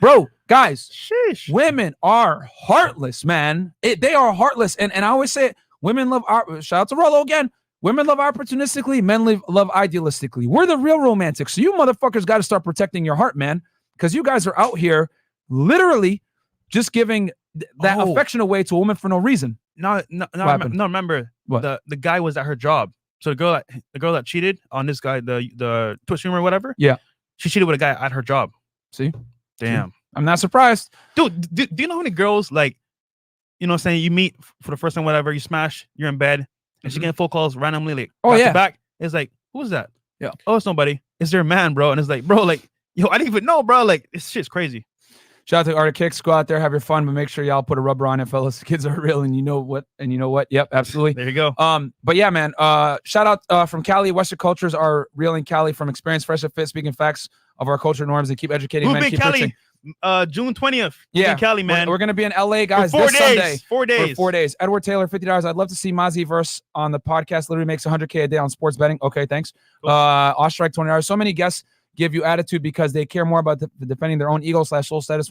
Bro, guys,
Sheesh.
Women are heartless, man. They are heartless. And I always say it, women love art. Shout out to Rollo again. Women love opportunistically. Men love idealistically. We're the real romantics. So you motherfuckers got to start protecting your heart, man. Because you guys are out here literally just giving that affection away to a woman for no reason.
No, remember
what?
The guy was at her job. So the girl that cheated on this guy, the Twitch streamer or whatever.
Yeah.
She cheated with a guy at her job.
See?
Damn.
I'm not surprised.
Dude, do you know how many girls, like, you know what I'm saying, you meet for the first time, whatever, you smash, you're in bed, and she getting phone calls randomly, like, back. It's like, who's that?
Yeah.
Oh, it's nobody. It's their man, bro. And it's like, bro, like, yo, I didn't even know, bro. Like, this shit's crazy.
Shout out to Arctic Kicks. Go out there, have your fun, but make sure y'all put a rubber on it, fellas. The kids are real, and you know what? Yep, absolutely.
There you go.
But yeah, man. Shout out from Cali. Western cultures are real in Cali. From experience, Fresh and Fit, speaking facts of our culture norms, and keep educating.
We'll
men.
be
Keep
Cali.
preaching.
June 20th.
Yeah,
in Cali, man.
We're gonna be in LA, guys.
For 4
this
days.
Sunday.
4 days.
For 4 days. Edward Taylor, $50. I'd love to see Mozzie Verse on the podcast. Literally makes $100K a day on sports betting. Okay, thanks.
Cool.
Ostrike, $20. So many guests give you attitude because they care more about defending their own ego/soul status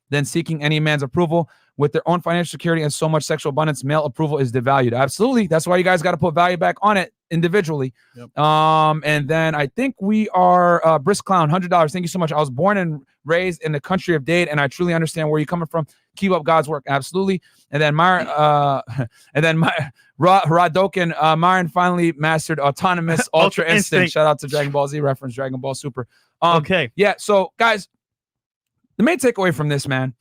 than seeking any man's approval. With their own financial security and so much sexual abundance, male approval is devalued. Absolutely. That's why you guys got to put value back on it individually.
Yep.
And then I think we are Brisk Clown, $100. Thank you so much. I was born and raised in the country of Dade, and I truly understand where you're coming from. Keep up God's work. Absolutely. And then Radokin, Myron finally mastered autonomous Ultra Instinct. Shout out to Dragon Ball Z reference, Dragon Ball Super.
Okay.
Yeah. So guys, the main takeaway from this, man,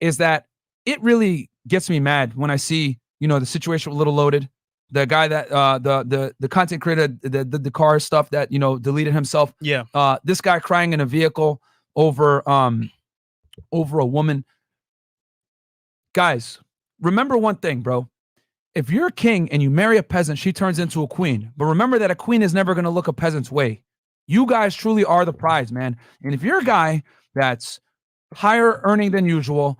is that it really gets me mad when I see, the situation with Little Loaded, the guy that the content creator, the car stuff that deleted himself.
Yeah.
This guy crying in a vehicle over a woman. Guys, remember one thing, bro. If you're a king and you marry a peasant, she turns into a queen. But remember that a queen is never going to look a peasant's way. You guys truly are the prize, man. And if you're a guy that's higher earning than usual,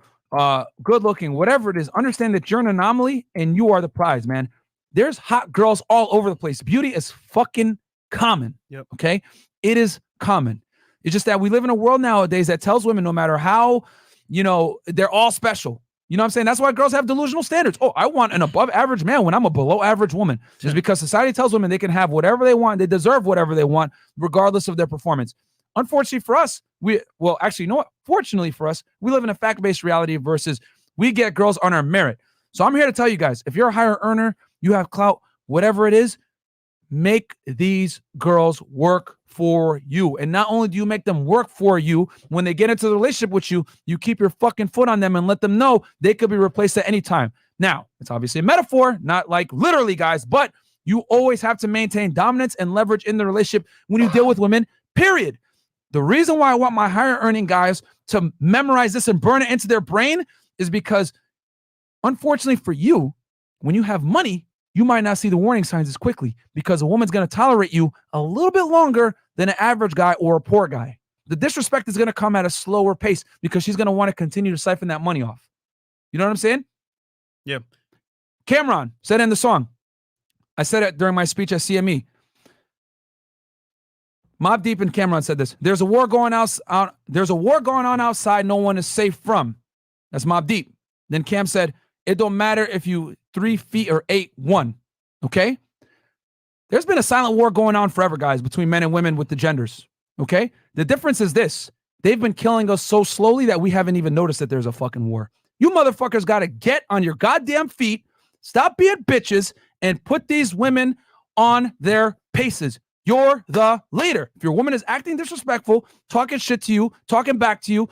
good looking, whatever it is, understand that you're an anomaly and you are the prize, man. There's hot girls all over the place. Beauty is fucking common.
Yep.
Okay. It is common. It's just that we live in a world nowadays that tells women no matter how, they're all special. You know what I'm saying? That's why girls have delusional standards. Oh, I want an above average man when I'm a below average woman. Just because society tells women they can have whatever they want. They deserve whatever they want, regardless of their performance. Unfortunately for us, fortunately for us, we live in a fact-based reality versus we get girls on our merit. So I'm here to tell you guys, if you're a higher earner, you have clout, whatever it is, make these girls work for you. And not only do you make them work for you, when they get into the relationship with you, you keep your fucking foot on them and let them know they could be replaced at any time. Now, it's obviously a metaphor, not like literally, guys, but you always have to maintain dominance and leverage in the relationship when you deal with women, period. The reason why I want my higher earning guys to memorize this and burn it into their brain is because, unfortunately for you, when you have money, you might not see the warning signs as quickly because a woman's going to tolerate you a little bit longer than an average guy or a poor guy. The disrespect is going to come at a slower pace because she's going to want to continue to siphon that money off. You know what I'm saying?
Yep.
Cameron said in the song, I said it during my speech at CME. Mobb Deep and Cameron said this. There's a war going on outside no one is safe from. That's Mobb Deep. Then Cam said, it don't matter if you 3 feet or 8'1". Okay? There's been a silent war going on forever, guys, between men and women with the genders. Okay? The difference is this. They've been killing us so slowly that we haven't even noticed that there's a fucking war. You motherfuckers got to get on your goddamn feet, stop being bitches, and put these women on their paces. You're the leader. If your woman is acting disrespectful, talking shit to you, talking back to you,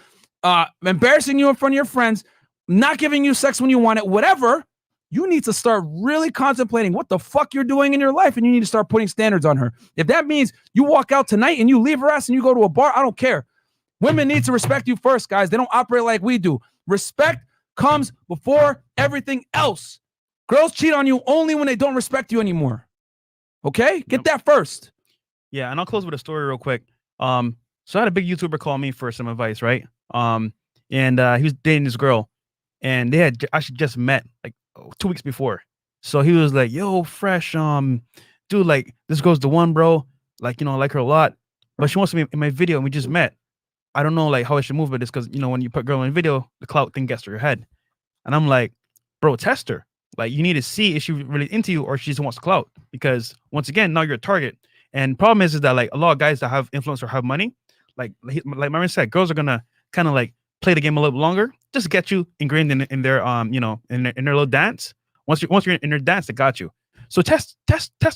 embarrassing you in front of your friends, not giving you sex when you want it, whatever, you need to start really contemplating what the fuck you're doing in your life, and you need to start putting standards on her. If that means you walk out tonight and you leave her ass and you go to a bar, I don't care. Women need to respect you first, guys. They don't operate like we do. Respect comes before everything else. Girls cheat on you only when they don't respect you anymore. Okay? Get that first.
Yeah, and I'll close with a story real quick. So I had a big YouTuber call me for some advice, right? And he was dating this girl, and they had actually just met like 2 weeks before. So he was like, "Yo, Fresh, dude, like this girl's the one, bro. Like, I like her a lot, but she wants to be in my video, and we just met. I don't know like how I should move with this because when you put girl in a video, the clout thing gets to your head." And I'm like, "Bro, test her. Like, you need to see if she's really into you or she just wants clout, because once again, now you're a target." And problem is that like a lot of guys that have influence or have money, like Myron said, girls are gonna kind of like play the game a little longer, just to get you ingrained in their in their little dance. Once you're in their dance, they got you. So test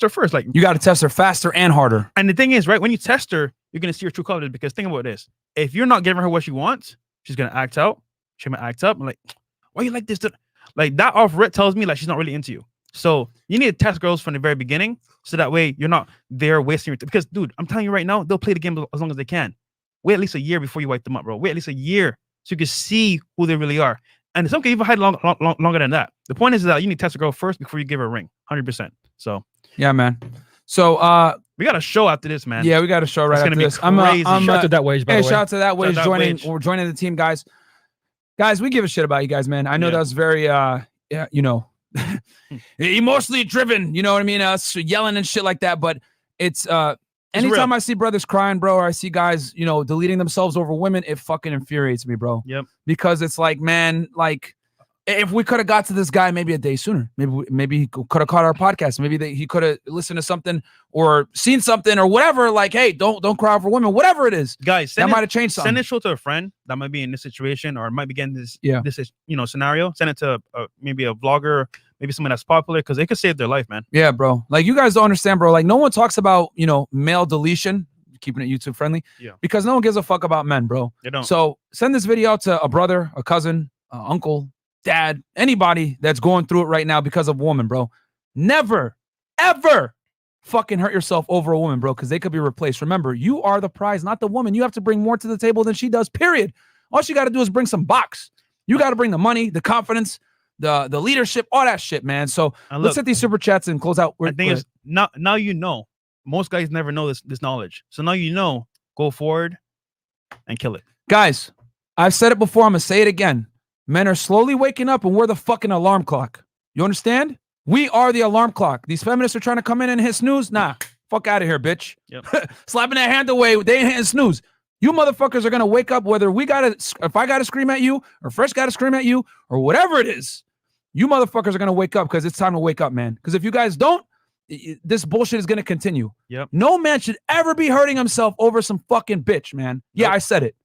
her first. Like,
you got to test her faster and harder.
And the thing is, right, when you test her, you're gonna see her true colors, because think about this: if you're not giving her what she wants, she's gonna act out. She might act up and like, "Why you like this?" Like that off rip tells me like she's not really into you. So you need to test girls from the very beginning, so that way you're not there wasting your time. Because, dude, I'm telling you right now, they'll play the game as long as they can. Wait at least a year before you wipe them up, bro. Wait at least a year so you can see who they really are. And some can even hide longer than that. The point is that you need to test a girl first before you give her a ring, 100%. So
yeah, man. So
we got a show after this, man.
Yeah, we got a show right after this.
I'm crazy.
Shout out to that wage, by the way.
Shout out to that wage joining. We're joining the team, guys. Guys, we give a shit about you guys, man. I know that was very emotionally driven, you know what I mean? Us yelling and shit like that, but it's anytime I see brothers crying, bro, or I see guys, deleting themselves over women, it fucking infuriates me, bro.
Yep.
Because it's like, man, like if we could have got to this guy maybe a day sooner, maybe he could have caught our podcast, maybe he could have listened to something or seen something or whatever. Like, hey, don't cry over women, whatever it is,
guys.
That might have changed something.
Send this show to a friend that might be in this situation or might be getting this scenario. Send it to maybe a vlogger, maybe someone that's popular, because it could save their life, man.
Yeah, bro. Like, you guys don't understand, bro. Like, no one talks about male deletion, keeping it YouTube friendly.
Yeah.
Because no one gives a fuck about men, bro.
They don't.
So send this video out to a brother, a cousin, uncle, dad, anybody that's going through it right now because of a woman, bro. Never, ever fucking hurt yourself over a woman, bro, because they could be replaced. Remember, you are the prize, not the woman. You have to bring more to the table than she does, period. All she got to do is bring some box. You got to bring the money, the confidence, the leadership, all that shit, man. So let's hit these super chats and close out.
I think it's now you know most guys never know this knowledge. So now you know. Go forward and kill it,
guys. I've said it before. I'm gonna say it again. Men are slowly waking up, and we're the fucking alarm clock. You understand? We are the alarm clock. These feminists are trying to come in and hit snooze. Nah, fuck out of here, bitch.
Yep.
Slapping that hand away. They ain't hitting snooze. You motherfuckers are gonna wake up whether if I gotta scream at you or Fresh gotta scream at you or whatever it is. You motherfuckers are gonna wake up because it's time to wake up, man. Because if you guys don't, this bullshit is gonna continue.
Yep.
No man should ever be hurting himself over some fucking bitch, man. Yeah, I said it.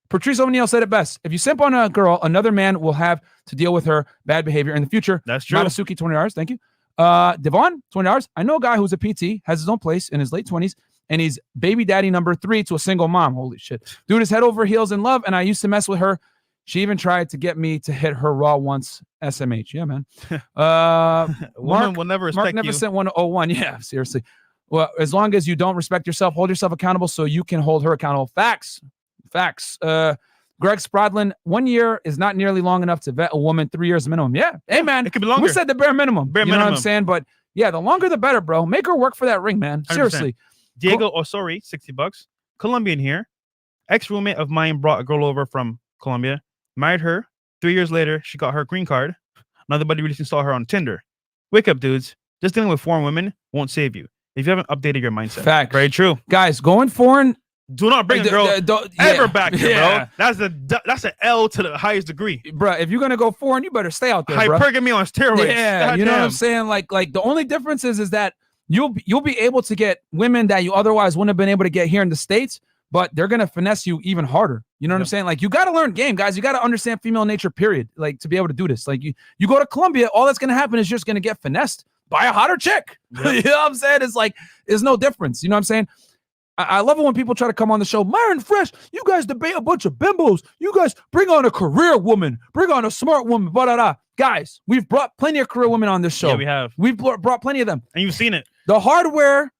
Patrice O'Neal said it best. If you simp on a girl, another man will have to deal with her bad behavior in the future.
That's true.
Matasuki, $20. Thank you. Devon, $20. I know a guy who's a PT, has his own place in his late 20s, and he's baby daddy number 3 to a single mom. Holy shit. Dude is head over heels in love, and I used to mess with her. She even tried to get me to hit her raw once. SMH. Yeah, man.
Woman will never respect
Mark never
you.
sent 101. Yeah, seriously. Well, as long as you don't respect yourself, hold yourself accountable so you can hold her accountable. Facts. Greg Spradlin, 1 year is not nearly long enough to vet a woman. 3 years minimum. Yeah. Hey, man.
It could be longer.
We said the bare minimum.
Bare
you know
minimum.
what I'm saying? But yeah, the longer the better, bro. Make her work for that ring, man.
100%.
Seriously.
Diego Osori, $60. Colombian here. Ex-roommate of mine brought a girl over from Colombia. Married her. 3 years later, she got her green card. Another buddy recently saw her on Tinder. Wake up, dudes. Just dealing with foreign women won't save you if you haven't updated your mindset.
Facts.
Very true.
Guys, going foreign.
Do not bring a girl ever back here,
yeah.
bro. That's an L to the highest degree.
Bro, if you're gonna go foreign, you better stay out there, bro.
Hypergamy on steroids.
Yeah,
God
you know what
damn.
I'm saying? Like the only difference is that you'll be able to get women that you otherwise wouldn't have been able to get here in the States, but they're gonna finesse you even harder. You know what I'm saying? Like you gotta learn game, guys. You gotta understand female nature, period. Like to be able to do this. Like you go to Colombia, all that's gonna happen is you're just gonna get finessed by a hotter chick.
Yep.
You know what I'm saying? It's like there's no difference. You know what I'm saying? I love it when people try to come on the show. Myron Fresh, you guys debate a bunch of bimbos. You guys bring on a career woman, bring on a smart woman, blah. Guys, we've brought plenty of career women on this show.
Yeah, we have.
We've brought plenty of them.
And you've seen it.
The hardware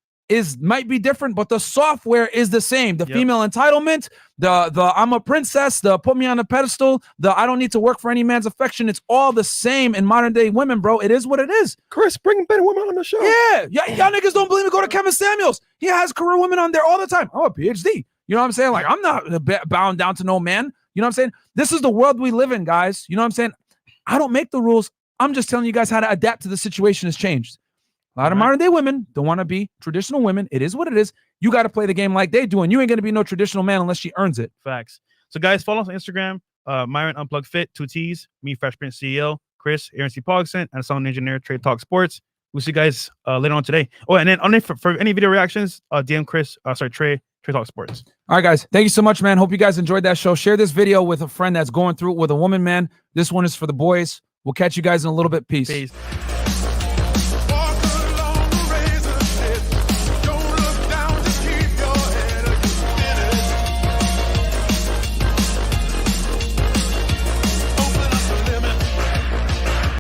might be different, but the software is the same. The female entitlement, the I'm a princess, the put me on a pedestal, the I don't need to work for any man's affection. It's all the same in modern day women, bro. It is what it is.
Chris, bring better women on the show.
Yeah, y'all niggas don't believe me. Go to Kevin Samuels. He has career women on there all the time. I'm a PhD. You know what I'm saying? Like I'm not bound down to no man. You know what I'm saying? This is the world we live in, guys. You know what I'm saying? I don't make the rules. I'm just telling you guys how to adapt to the situation has changed. A lot of modern day women don't want to be traditional women. It is what it is. You got to play the game like they do, and you ain't going to be no traditional man unless she earns it.
Facts. So, guys, follow us on Instagram. Myron Unplugged Fit, 2 T's. Me, Fresh Prince CEO. Chris, Aaron C. Pogson, and Sound Engineer, Trade Talk Sports. We'll see you guys later on today. Oh, and then for any video reactions, DM Chris, Trade Talk Sports.
All right, guys. Thank you so much, man. Hope you guys enjoyed that show. Share this video with a friend that's going through it with a woman, man. This one is for the boys. We'll catch you guys in a little bit. Peace.